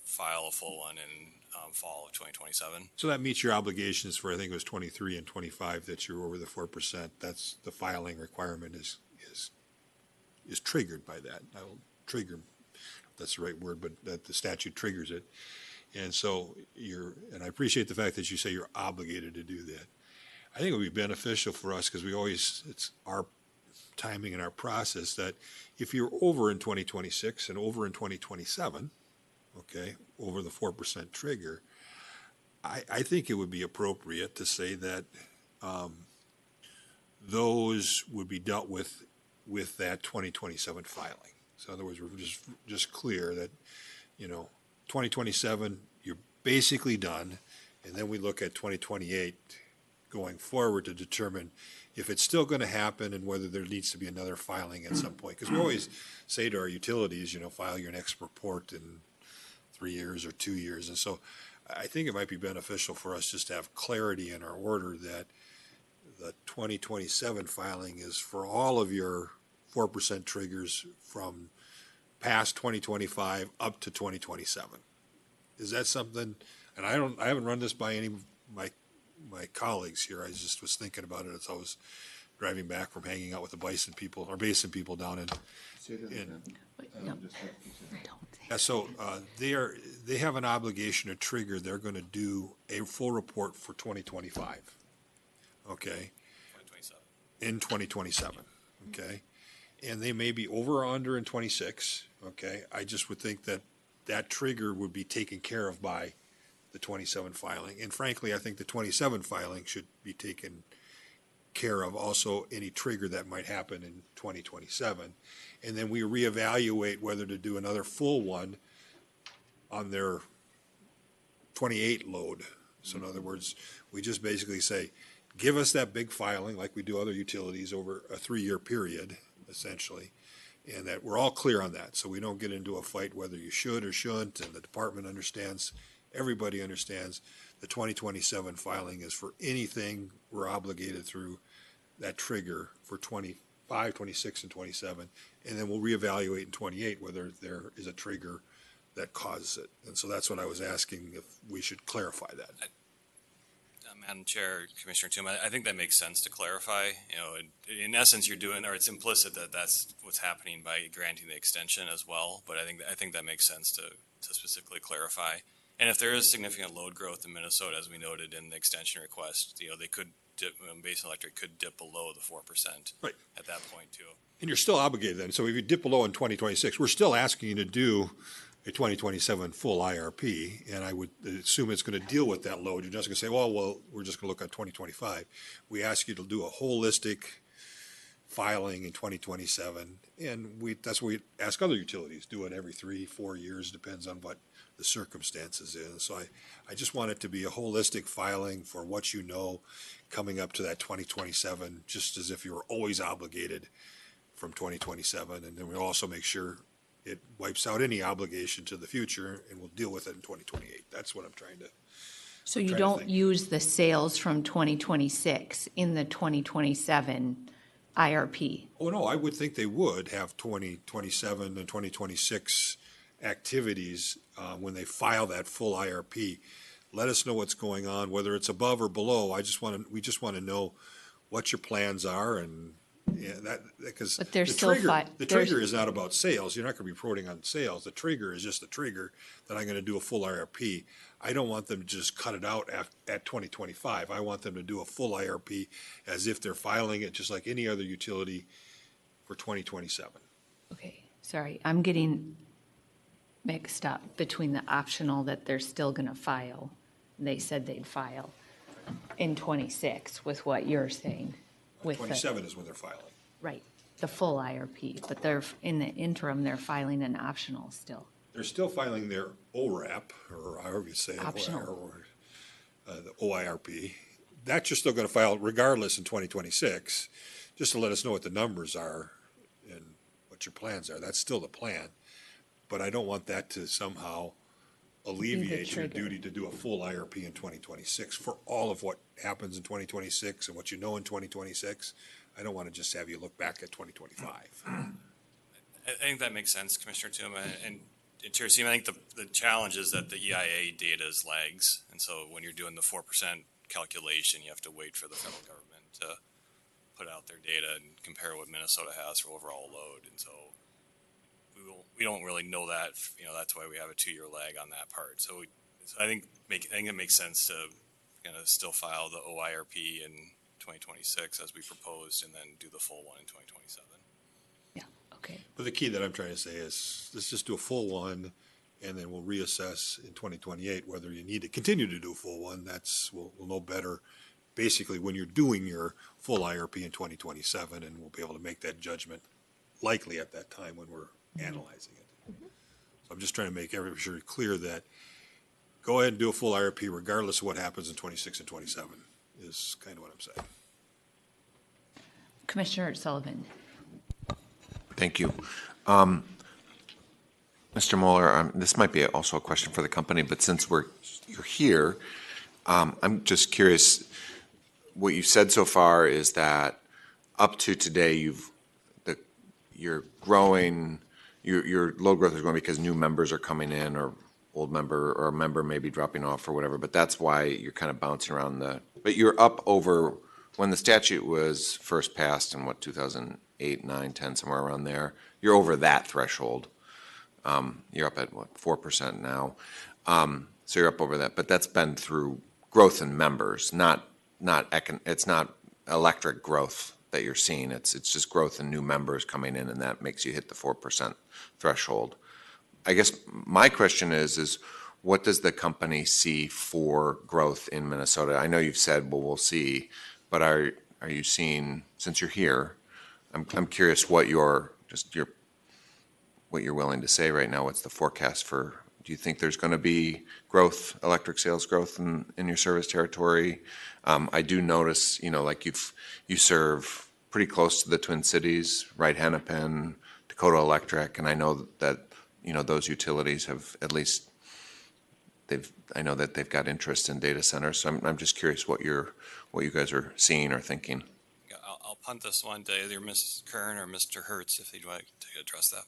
file a full one in fall of 2027. So that meets your obligations for, I think it was 23 and 25 that you're over the 4%. That's the filing requirement is triggered by that. I will trigger, if that's the right word, but that the statute triggers it. And so and I appreciate the fact that you say you're obligated to do that. I think it would be beneficial for us, because it's our timing and our process, that if you're over in 2026 and over in 2027, okay, over the 4% trigger, I think it would be appropriate to say that those would be dealt with that 2027 filing. So in other words, we're just clear that, 2027, you're basically done, and then we look at 2028 going forward to determine if it's still going to happen and whether there needs to be another filing at some point. Because we always say to our utilities, file your next report in 3 years or 2 years. And so I think it might be beneficial for us just to have clarity in our order that the 2027 filing is for all of your 4% triggers from past 2025 up to 2027. Is that something, and I haven't run this by any of my colleagues here. I just was thinking about it as I was driving back from hanging out with the Basin people down in. Yeah, so they have an obligation to trigger. They're going to do a full report for 2025. Okay. 2027. In 2027. Okay. And they may be over or under in 26. Okay. I just would think that trigger would be taken care of by the 27 filing. And frankly, I think the 27 filing should be taken care of also any trigger that might happen in 2027. And then we reevaluate whether to do another full one on their 28 load. So in other words, we just basically say, give us that big filing like we do other utilities over a 3-year period, essentially, and that we're all clear on that. So we don't get into a fight whether you should or shouldn't, and the department understands, everybody understands the 2027 filing is for anything we're obligated through that trigger for 25, 26, and 27. And then we'll reevaluate in 28 whether there is a trigger that causes it. And so that's what I was asking, if we should clarify that. Madam Chair, Commissioner Toom, I think that makes sense to clarify. In essence, you're doing, or it's implicit that that's what's happening by granting the extension as well. But I think that makes sense to specifically clarify. And if there is significant load growth in Minnesota, as we noted in the extension request, they could dip, Basin Electric could dip below the 4% right at that point too. And you're still obligated then. So if you dip below in 2026, we're still asking you to do a 2027 full IRP, and I would assume it's going to deal with that load. You're just going to say, well, we're just going to look at 2025. We ask you to do a holistic filing in 2027, and that's what we ask other utilities, do it every 3-4 years, depends on what the circumstances is. So I just want it to be a holistic filing for what you know coming up to that 2027, just as if you were always obligated from 2027, and then we also make sure it wipes out any obligation to the future, and we'll deal with it in 2028. That's what I'm trying to So you Trying to don't think. use the sales from 2026 in the 2027 IRP? Oh, no, I would think they would have 2027 and 2026 activities when they file that full IRP. Let us know what's going on, whether it's above or below. We just want to know what your plans are and because But they're the still trigger is not about sales. You're not going to be reporting on sales. The trigger is just the trigger that I'm going to do a full IRP. I don't want them to just cut it out at 2025. I want them to do a full IRP as if they're filing it just like any other utility for 2027. Okay, sorry, I'm getting mixed up between the optional that they're still going to file. They said they'd file in 26 with what you're saying. With 27 is when they're filing. Right, the full IRP, but they're, in the interim, they're filing an optional still. They're still filing their ORAP, or however you say it, Optional. or the OIRP. That you're still going to file regardless in 2026, just to let us know what the numbers are and what your plans are. That's still the plan. But I don't want that to somehow alleviate your duty to do a full IRP in 2026 for all of what happens in 2026 and what you know in 2026. I don't want to just have you look back at 2025. I think that makes sense, Commissioner Tuma. And Chair Seaman, I think the challenge is that the EIA data is lags. And so when you're doing the 4% calculation, you have to wait for the federal government to put out their data and compare what Minnesota has for overall load. And so we don't really know that. That's why we have a 2-year lag on that part. So I think it makes sense to still file the OIRP in 2026 as we proposed, and then do the full one in 2027. Yeah. Okay. But the key that I'm trying to say is let's just do a full one, and then we'll reassess in 2028 whether you need to continue to do a full one. We'll know better basically when you're doing your full IRP in 2027, and we'll be able to make that judgment likely at that time when we're analyzing it. So I'm just trying to make everybody clear that go ahead and do a full IRP regardless of what happens in 26 and 27 is kind of what I'm saying. Commissioner Sullivan. Thank you. Mr. Mueller, this might be also a question for the company, but since you're here, I'm just curious, what you've said so far is that up to today, you're growing, your load growth is growing because new members are coming in, or old member, or a member may be dropping off or whatever, but that's why you're kind of bouncing around but you're up over, when the statute was first passed in 2008, 9, 10, somewhere around there, you're over that threshold. You're up at 4% now. So you're up over that, but that's been through growth in members, it's not electric growth that you're seeing. It's just growth in new members coming in, and that makes you hit the 4% threshold. I guess my question is what does the company see for growth in Minnesota? I know you've said, well, we'll see, but are you seeing, since you're here, I'm curious what you're willing to say right now. What's the forecast for? Do you think there's going to be growth, electric sales growth in your service territory? I do notice, like you serve pretty close to the Twin Cities, right? Hennepin, Dakota Electric, and I know that those utilities have at least I know that they've got interest in data centers. So I'm just curious what you guys are seeing or thinking. Yeah, I'll punt this one to either Ms. Kern or Mr. Hertz if they'd like to address that.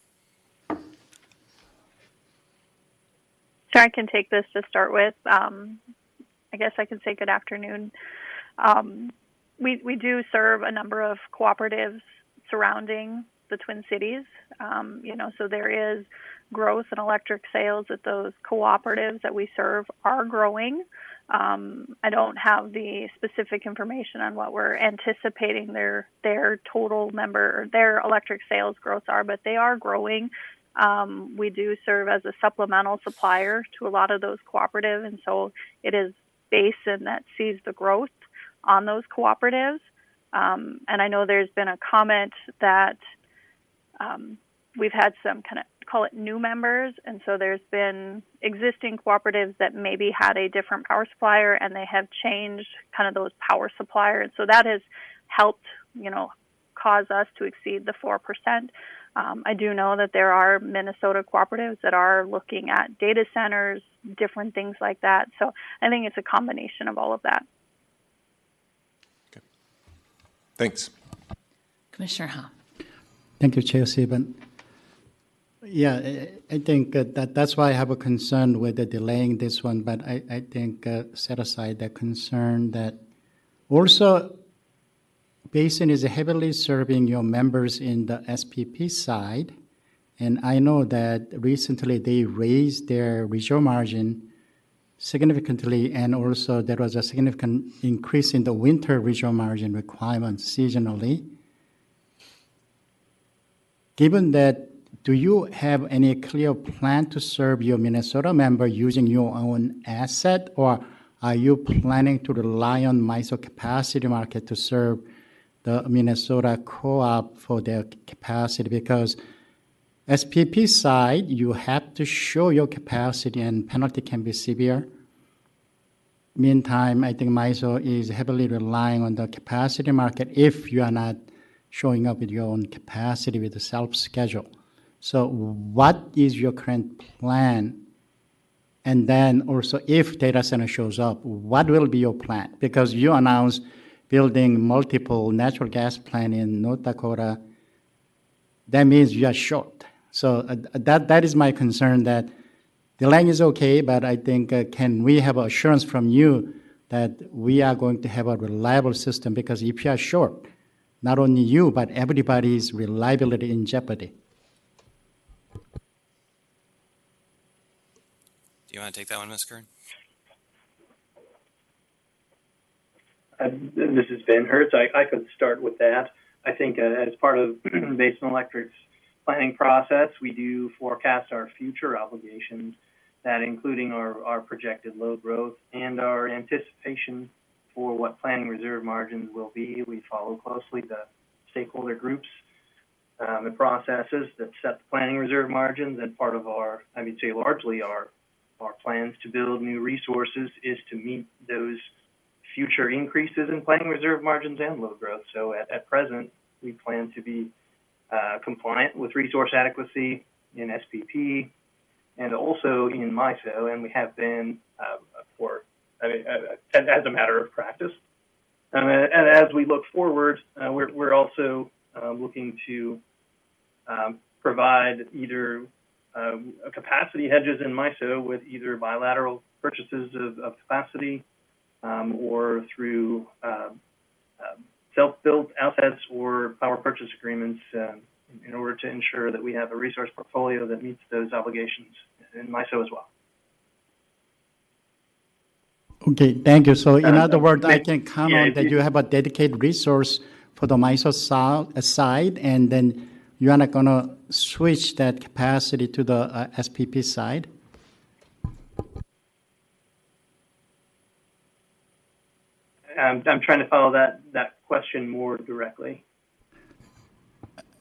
Sure, I can take this to start with. I guess I can say good afternoon. We do serve a number of cooperatives surrounding the Twin Cities. So there is growth in electric sales that those cooperatives that we serve are growing. I don't have the specific information on what we're anticipating their total member, their electric sales growth are, but they are growing. We do serve as a supplemental supplier to a lot of those cooperatives, and so it is Basin that sees the growth on those cooperatives. And I know there's been a comment that we've had some kind of call it new members, and so there's been existing cooperatives that maybe had a different power supplier and they have changed kind of those power supplier, and so that has helped cause us to exceed the 4%. I do know that there are Minnesota cooperatives that are looking at data centers, different things like that. So I think it's a combination of all of that. Thanks. Commissioner Hahn. Thank you, Chair Sieben. Yeah, I think that's why I have a concern with the delaying this one, but I think set aside that concern that also Basin is heavily serving your members in the SPP side, and I know that recently they raised their reserve margin significantly, and also there was a significant increase in the winter reserve margin requirements seasonally. Given that, do you have any clear plan to serve your Minnesota member using your own asset, or are you planning to rely on MISO capacity market to serve the Minnesota co-op for their capacity? Because SPP side, you have to show your capacity and penalty can be severe. Meantime, I think MISO is heavily relying on the capacity market if you are not showing up with your own capacity with the self-schedule. So what is your current plan? And then also if data center shows up, what will be your plan? Because you announced building multiple natural gas plants in North Dakota. That means you are short. So that is my concern, that delaying is okay, but I think can we have assurance from you that we are going to have a reliable system? Because if you are short, not only you, but everybody's reliability in jeopardy. Do you want to take that one, Ms. Kern? This is Ben Hertz. I could start with that. I think as part of Basin Electric's planning process, we do forecast our future obligations, that including our projected load growth and our anticipation for what planning reserve margins will be. We follow closely the stakeholder groups and processes that set the planning reserve margins, and part of our, I would say largely our plans to build new resources is to meet those future increases in planning reserve margins and load growth. So at present, we plan to be compliant with resource adequacy in SPP and also in MISO, and we have been as a matter of practice. And as we look forward, we're also looking to provide either capacity hedges in MISO with either bilateral purchases of capacity or through self-built assets or power purchase agreements in order to ensure that we have a resource portfolio that meets those obligations in MISO as well. Okay, thank you. So in other words, I can count on that you have a dedicated resource for the MISO side, and then you are not going to switch that capacity to the SPP side? I'm trying to follow that question more directly.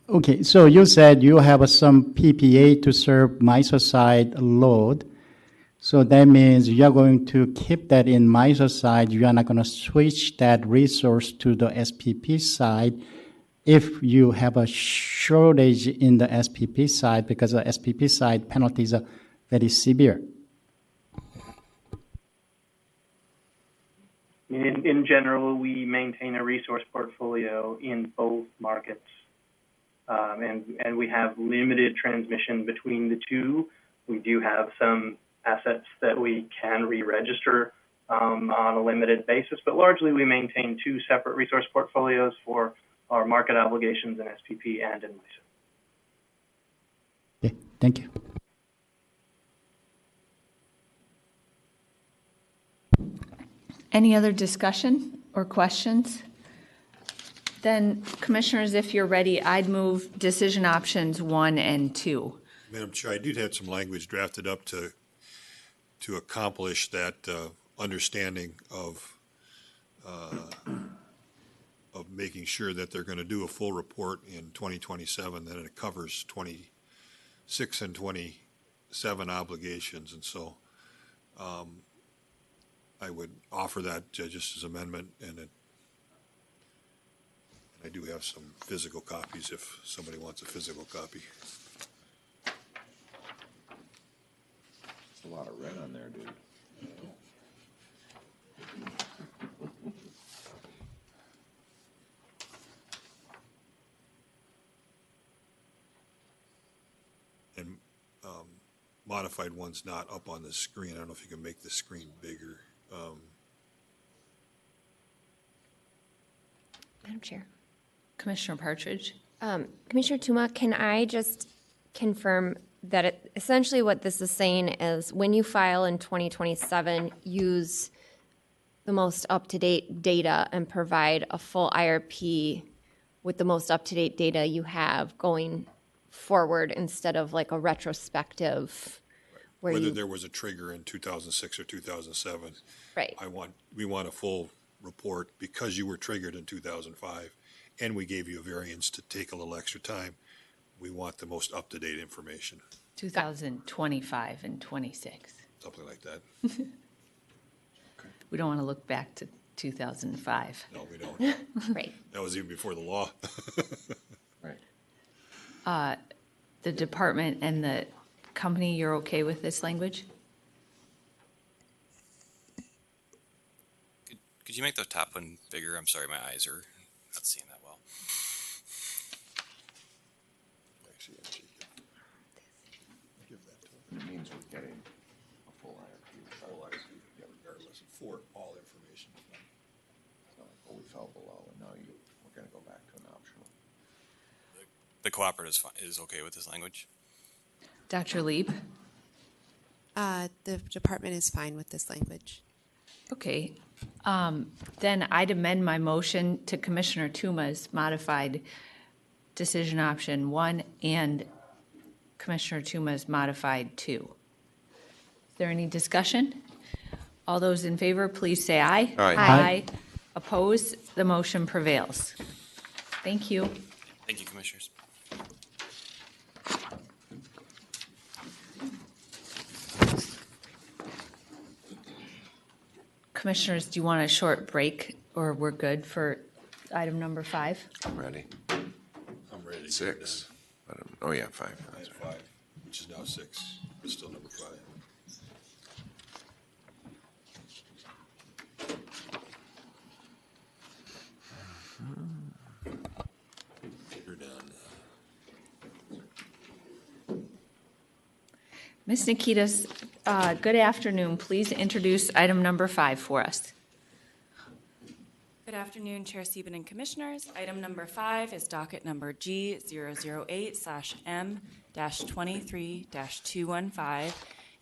Okay, so you said you have some PPA to serve MISO side load. So that means you're going to keep that in MISO side. You are not going to switch that resource to the SPP side if you have a shortage in the SPP side, because the SPP side penalties are very severe. In general, we maintain a resource portfolio in both markets, and we have limited transmission between the two. We do have some assets that we can re-register on a limited basis, but largely we maintain two separate resource portfolios for our market obligations in SPP and in MISO. Okay, thank you. Any other discussion or questions? Then, Commissioners, if you're ready, I'd move decision options 1 and 2. Madam Chair, I did have some language drafted up to accomplish that understanding of making sure that they're going to do a full report in 2027, that it covers 26 and 27 obligations. And so I would offer that just as amendment, and I do have some physical copies if somebody wants a physical copy. There's a lot of red on there, dude. And modified one's not up on the screen. I don't know if you can make the screen bigger. Madam Chair. Commissioner Partridge? Commissioner Tuma, can I just confirm that essentially what this is saying is when you file in 2027, use the most up-to-date data and provide a full IRP with the most up-to-date data you have going forward instead of like a retrospective where Whether you, there was a trigger in 2006 or 2007. Right. We want a full report because you were triggered in 2005 and we gave you a variance to take a little extra time. We want the most up-to-date information, 2025 and 26. something like that. We don't want to look back to 2005. No, we don't. Right. That was even before the law. Right. The department and the company, you're okay with this language? Could you make the top one bigger? I'm sorry, my eyes are not seeing that well. Actually, give that to them. It means we're getting a full IRP. Full IRP, yeah, regardless, for all information. So, well, we fell below, and now we're going to go back to an optional. The cooperative is okay with this language? Dr. Lieb? The department is fine with this language. Okay. Then I'd amend my motion to Commissioner Tuma's modified decision option 1 and Commissioner Tuma's modified 2. Is there any discussion? All those in favor, please say aye. Aye. Aye. Opposed? The motion prevails. Thank you. Thank you, Commissioners. Commissioners, do you want a short break or we're good for item number 5? I'm ready. I'm ready. to get 6. Oh, yeah, 5. done. I had 5, which is now 6, but still number 5. You're done. Ms. Nikitas, good afternoon. Please introduce item number 5 for us. Good afternoon, Chair Sieben and Commissioners. Item number 5 is docket number G008/M-23-215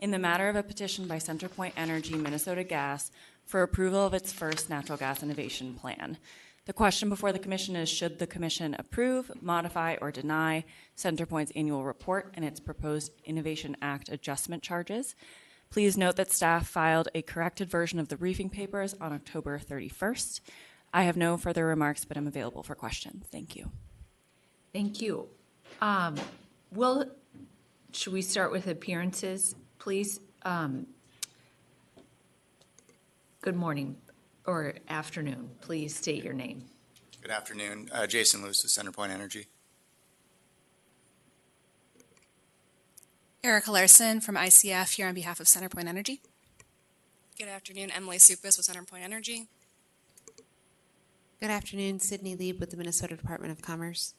in the matter of a petition by CenterPoint Energy Minnesota Gas for approval of its first natural gas innovation plan. The question before the Commission is, should the Commission approve, modify, or deny CenterPoint's annual report and its proposed Innovation Act adjustment charges? Please note that staff filed a corrected version of the briefing papers on October 31st. I have no further remarks, but I'm available for questions. Thank you. Thank you. Should we start with appearances, please? Good morning or afternoon. Please state your name. Good afternoon. Jason Luce with CenterPoint Energy. Erica Larson from ICF here on behalf of CenterPoint Energy. Good afternoon. Emily Supis with CenterPoint Energy. Good afternoon. Sydney Lieb with the Minnesota Department of Commerce.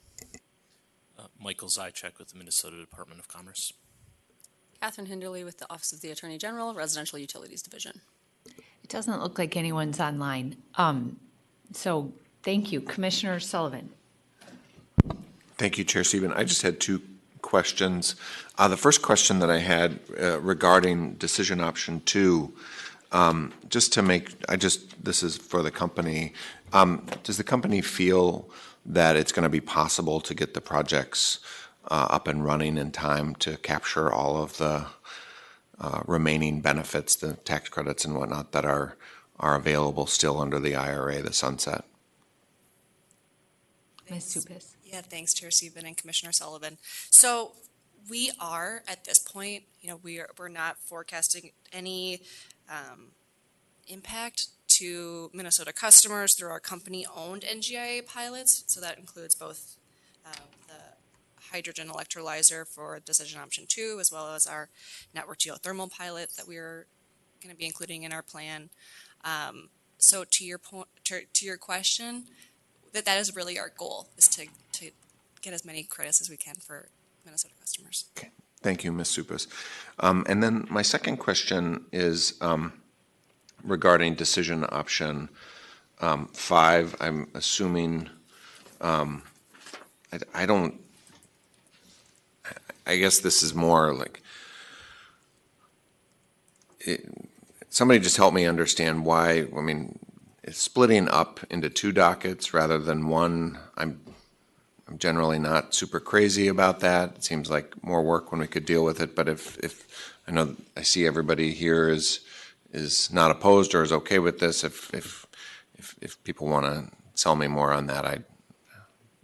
Michael Zychek with the Minnesota Department of Commerce. Catherine Hinderly with the Office of the Attorney General, Residential Utilities Division. It doesn't look like anyone's online. So thank you. Commissioner Sullivan. Thank you, Chair Sieben. I just had 2 questions. The first question that I had regarding decision option 2, this is for the company. Does the company feel that it's going to be possible to get the projects up and running in time to capture all of the remaining benefits, the tax credits and whatnot that are available still under the IRA, the sunset? Ms. Supis. Yeah, thanks, Chair Sieben and Commissioner Sullivan. So we are at this point, we're not forecasting any impact to Minnesota customers through our company-owned NGIA pilots. So that includes both the hydrogen electrolyzer for decision option 2, as well as our network geothermal pilot that we're going to be including in our plan. So to your point, to your question, that is really our goal, is to get as many credits as we can for Minnesota customers. Okay. Thank you, Ms. Supas. And then my second question is regarding decision option 5. I'm assuming, I guess this is more like, somebody just help me understand why, I mean, it's splitting up into 2 dockets rather than 1. I'm generally not super crazy about that. It seems like more work when we could deal with it. But if I know I see everybody here is not opposed or is okay with this, if people want to sell me more on that, I'm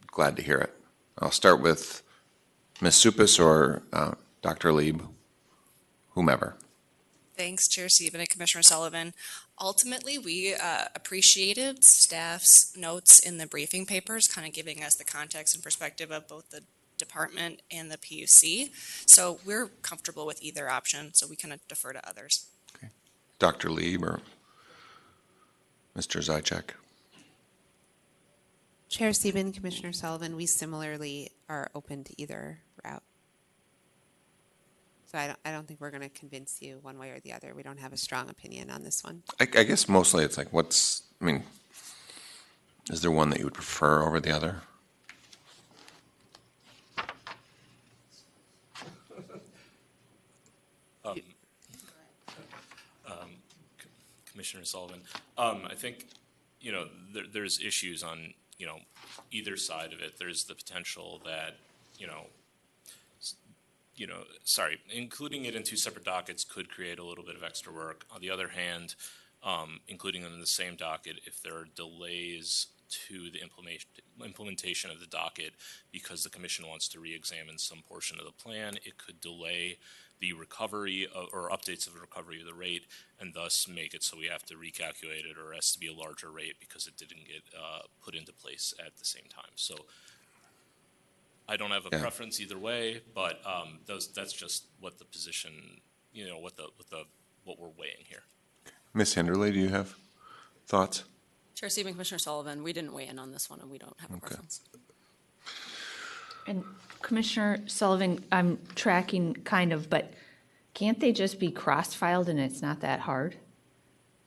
glad to hear it. I'll start with Ms. Supas or Dr. Lieb, whomever. Thanks, Chair Sieben and Commissioner Sullivan. Ultimately, we appreciated staff's notes in the briefing papers, kind of giving us the context and perspective of both the department and the PUC. So we're comfortable with either option, so we kind of defer to others. Okay. Dr. Lieb or Mr. Zajac? Chair Sieben, Commissioner Sullivan, we similarly are open to either route. So I don't think we're going to convince you one way or the other. We don't have a strong opinion on this one. I guess mostly it's like, is there one that you would prefer over the other? Commissioner Sullivan, I think, there's issues on, either side of it. There's the potential that, including it in 2 separate dockets could create a little bit of extra work. On the other hand, including them in the same docket, if there are delays to the implementation of the docket because the commission wants to re-examine some portion of the plan, it could delay the recovery or updates of the recovery of the rate, and thus make it so we have to recalculate it, or it has to be a larger rate because it didn't get put into place at the same time. So I don't have a preference either way, but that's just what the position, what we're weighing here. Ms. Henderley, do you have thoughts? Chair Sieben, Commissioner Sullivan, we didn't weigh in on this one, and we don't have a preference. And Commissioner Sullivan, I'm tracking kind of, but can't they just be cross-filed and it's not that hard?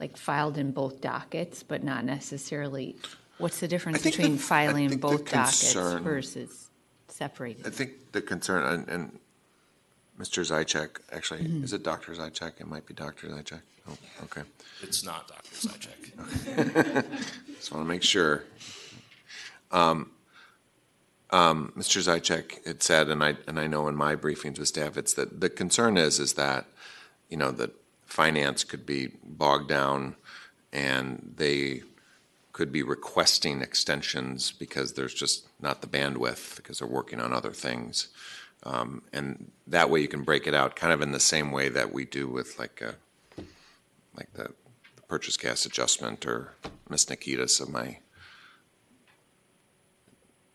Like filed in both dockets, but not necessarily, what's the difference between filing both dockets versus separating? I think the concern, and Mr. Zajac, actually, is it Dr. Zajac? It might be Dr. Zajac. Oh, okay. It's not Dr. Zajac. Just want to make sure. Mr. Zajac had said, and I know in my briefings with staff, it's that the concern is that, that finance could be bogged down and they could be requesting extensions because there's just not the bandwidth because they're working on other things. And that way you can break it out kind of in the same way that we do with like the purchase gas adjustment, or Ms. Nikitas of my.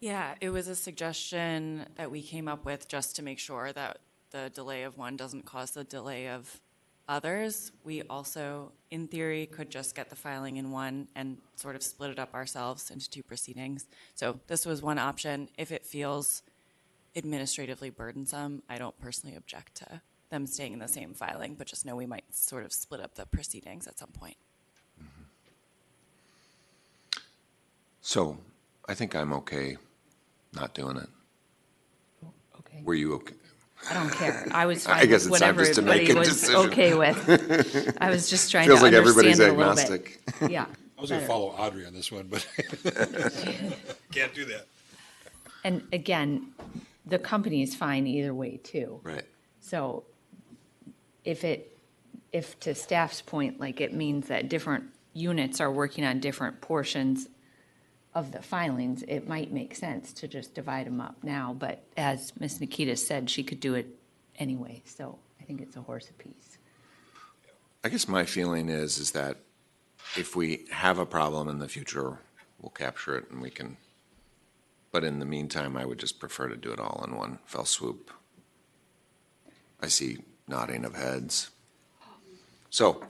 Yeah, it was a suggestion that we came up with just to make sure that the delay of one doesn't cause the delay of others. We also, in theory, could just get the filing in one and sort of split it up ourselves into 2 proceedings. So this was one option. If it feels administratively burdensome, I don't personally object to them staying in the same filing, but just know we might sort of split up the proceedings at some point. So I think I'm okay not doing it. Okay. Were you okay? I don't care. I was fine I guess with it's time whatever just to make everybody a was decision. okay with. I was just trying Feels to like understand everybody's it a little agnostic. bit. Yeah. I was going to follow Audrey on this one, but can't do that. And again, the company is fine either way too. Right. So if to staff's point, like it means that different units are working on different portions of the filings, it might make sense to just divide them up now. But as Ms. Nikita said, she could do it anyway. So I think it's a horse apiece. I guess my feeling is that if we have a problem in the future, we'll capture it and we can, but in the meantime, I would just prefer to do it all in one fell swoop. I see nodding of heads. So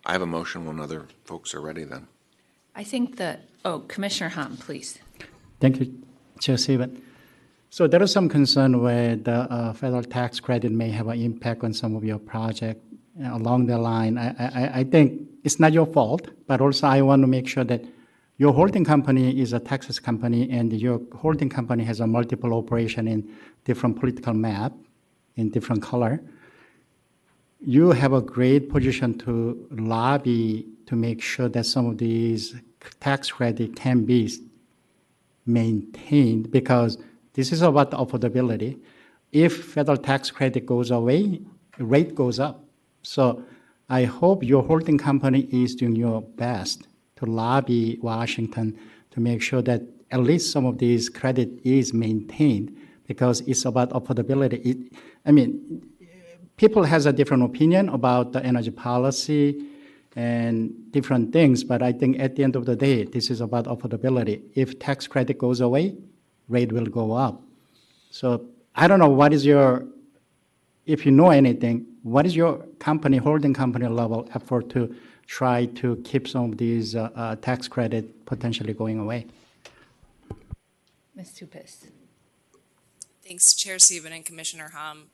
I have a motion when other folks are ready then. I think Commissioner Hom, please. Thank you, Chair Steven. So there is some concern where the federal tax credit may have an impact on some of your project along the line. I think it's not your fault, but also I want to make sure that your holding company is a Texas company and your holding company has a multiple operation in different political map in different color. You have a great position to lobby to make sure that some of these tax credit can be maintained, because this is about the affordability. If federal tax credit goes away, rate goes up. So I hope your holding company is doing your best to lobby Washington to make sure that at least some of these credit is maintained, because it's about affordability. People has a different opinion about the energy policy and different things, but I think at the end of the day, this is about affordability. If tax credit goes away, rate will go up. So I don't know if you know anything, what is your company, holding company level effort to try to keep some of these tax credit potentially going away? Ms. Supis. Thanks, Chair Steven and Commissioner Hom.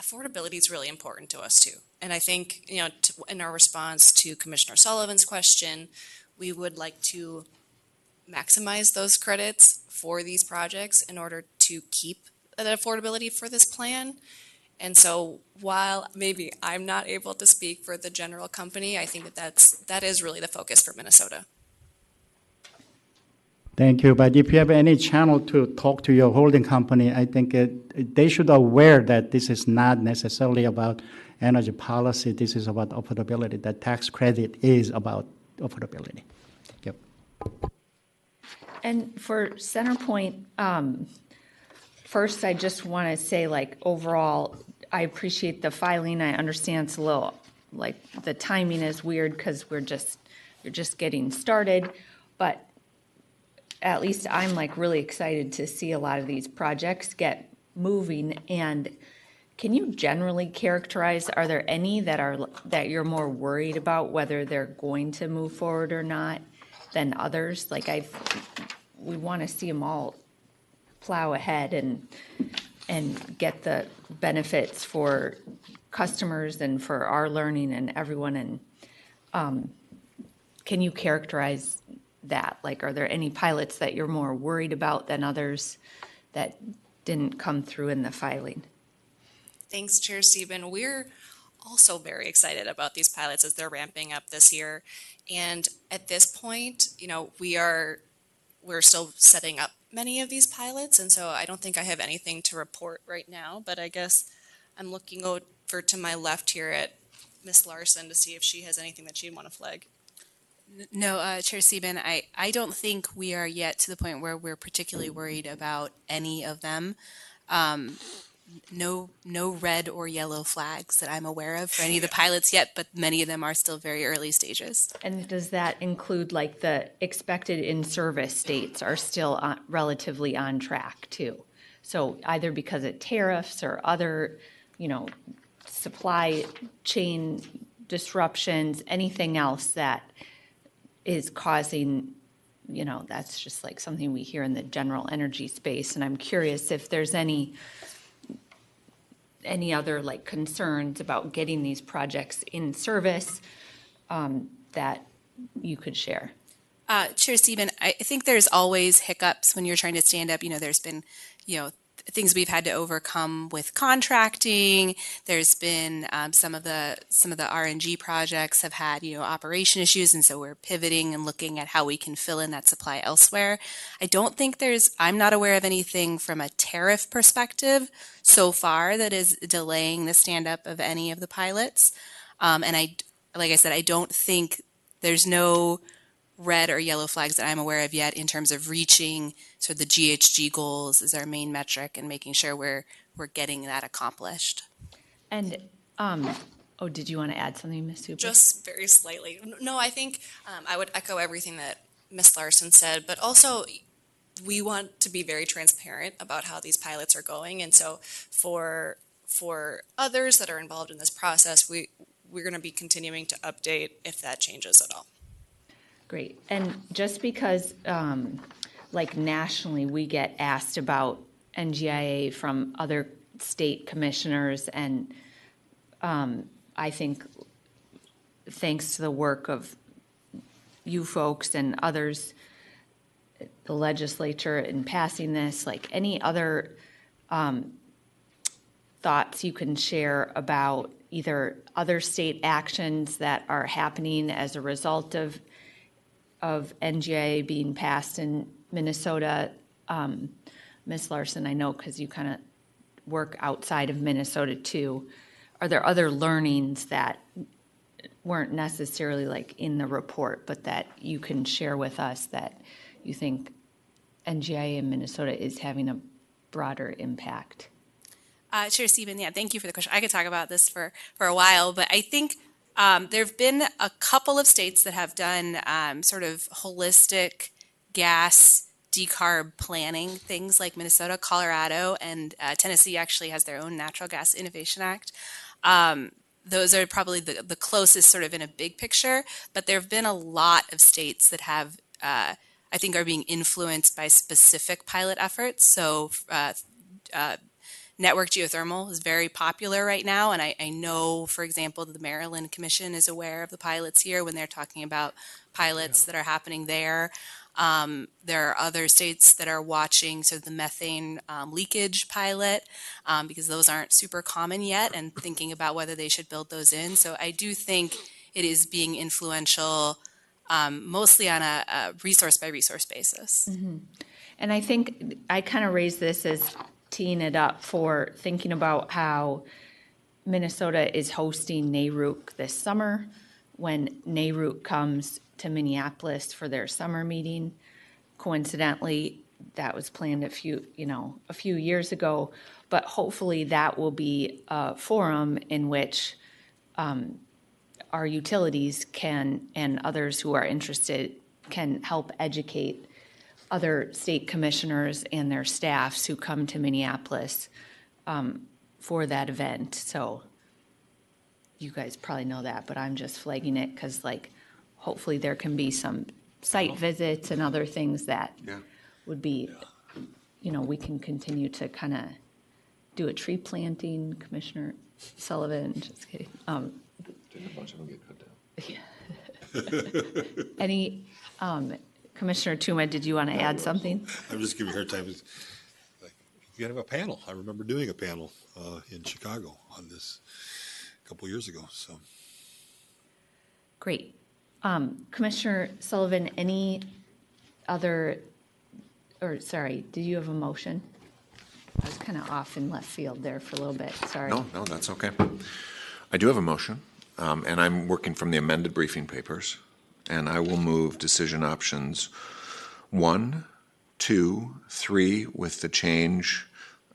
Affordability is really important to us too. And I think, in our response to Commissioner Sullivan's question, we would like to maximize those credits for these projects in order to keep that affordability for this plan. And so while maybe I'm not able to speak for the general company, I think that is really the focus for Minnesota. Thank you. But if you have any channel to talk to your holding company, I think they should be aware that this is not necessarily about energy policy. This is about affordability. That tax credit is about affordability. Yep. And for CenterPoint, first, I just want to say, overall, I appreciate the filing. I understand it's a little, the timing is weird because you're just getting started, but at least I'm really excited to see a lot of these projects get moving. And can you generally characterize, are there any that you're more worried about whether they're going to move forward or not than others? We want to see them all plow ahead and get the benefits for customers and for our learning and everyone. And can you characterize that? Are there any pilots that you're more worried about than others that didn't come through in the filing? Thanks, Chair Steven. We're also very excited about these pilots as they're ramping up this year. And at this point, we're still setting up many of these pilots. And so I don't think I have anything to report right now, but I guess I'm looking over to my left here at Ms. Larson to see if she has anything that she'd want to flag. No, Chair Steven, I don't think we are yet to the point where we're particularly worried about any of them. No red or yellow flags that I'm aware of for any of the pilots yet, but many of them are still very early stages. And does that include the expected in-service dates are still relatively on track too? So either because of tariffs or other, supply chain disruptions, anything else that is causing, that's just something we hear in the general energy space. And I'm curious if there's any other concerns about getting these projects in service that you could share. Chair Steven, I think there's always hiccups when you're trying to stand up. There's been, things we've had to overcome with contracting. There's been some of the RNG projects have had operation issues, and so we're pivoting and looking at how we can fill in that supply elsewhere. I'm not aware of anything from a tariff perspective so far that is delaying the stand up of any of the pilots. And like I said, I don't think there's no red or yellow flags that I'm aware of yet in terms of reaching sort of the GHG goals as our main metric and making sure we're getting that accomplished. And Oh, did you want to add something, Ms. Super? Just very slightly. No, I think I would echo everything that Ms. Larson said, but also we want to be very transparent about how these pilots are going. And so for others that are involved in this process, we're going to be continuing to update if that changes at all. Great. And just because, like nationally, we get asked about NGIA from other state commissioners, and I think thanks to the work of you folks and others, the legislature in passing this, like any other thoughts you can share about either other state actions that are happening as a result of NGIA being passed in Minnesota. Ms. Larson, I know because you kind of work outside of Minnesota too. Are there other learnings that weren't necessarily like in the report, but that you can share with us that you think NGIA in Minnesota is having a broader impact? Chair Stephen, yeah, thank you for the question. I could talk about this for a while, but I think there have been a couple of states that have done sort of holistic gas decarb planning, things like Minnesota, Colorado, and Tennessee actually has their own Natural Gas Innovation Act. Those are probably the closest sort of in a big picture, but there have been a lot of states that have, I think, are being influenced by specific pilot efforts. So network geothermal is very popular right now, and I know, for example, the Maryland Commission is aware of the pilots here when they're talking about pilots that are happening there. There are other states that are watching sort of the methane leakage pilot because those aren't super common yet, and thinking about whether they should build those in. So I do think it is being influential mostly on a resource by resource basis. Mm-hmm. And I think I kind of raised this as teeing it up for thinking about how Minnesota is hosting NARUC this summer. When NARUC comes to Minneapolis for their summer meeting, coincidentally, that was planned a few years ago, but hopefully that will be a forum in which our utilities can, and others who are interested, can help educate other state commissioners and their staffs who come to Minneapolis for that event. So you guys probably know that, but I'm just flagging it because, like, hopefully there can be some site visits and other things that would be, we can continue to kind of do a tree planting, Commissioner Sullivan, just kidding. Didn't a bunch of them get cut down? Any, Commissioner Tuma, did you want to add something? I'm just giving her time. You have a panel. I remember doing a panel in Chicago on this a couple years ago. So great. Commissioner Sullivan, any other, did you have a motion? I was kind of off in left field there for a little bit. Sorry. No, that's okay. I do have a motion, and I'm working from the amended briefing papers, and I will move decision options 1, 2, 3 with the change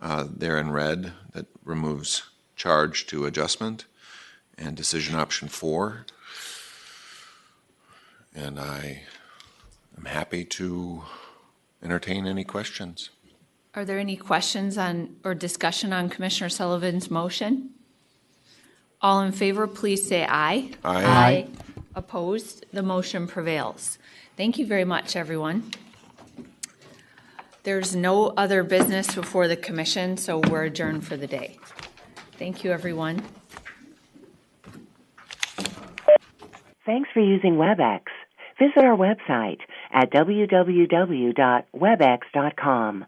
there in red that removes charge to adjustment, and decision option 4. And I am happy to entertain any questions. Are there any questions on or discussion on Commissioner Sullivan's motion? All in favor, please say aye. Aye. Aye. Opposed? The motion prevails. Thank you very much, everyone. There's no other business before the commission, so we're adjourned for the day. Thank you, everyone. Thanks for using WebEx. Visit our website at www.webex.com.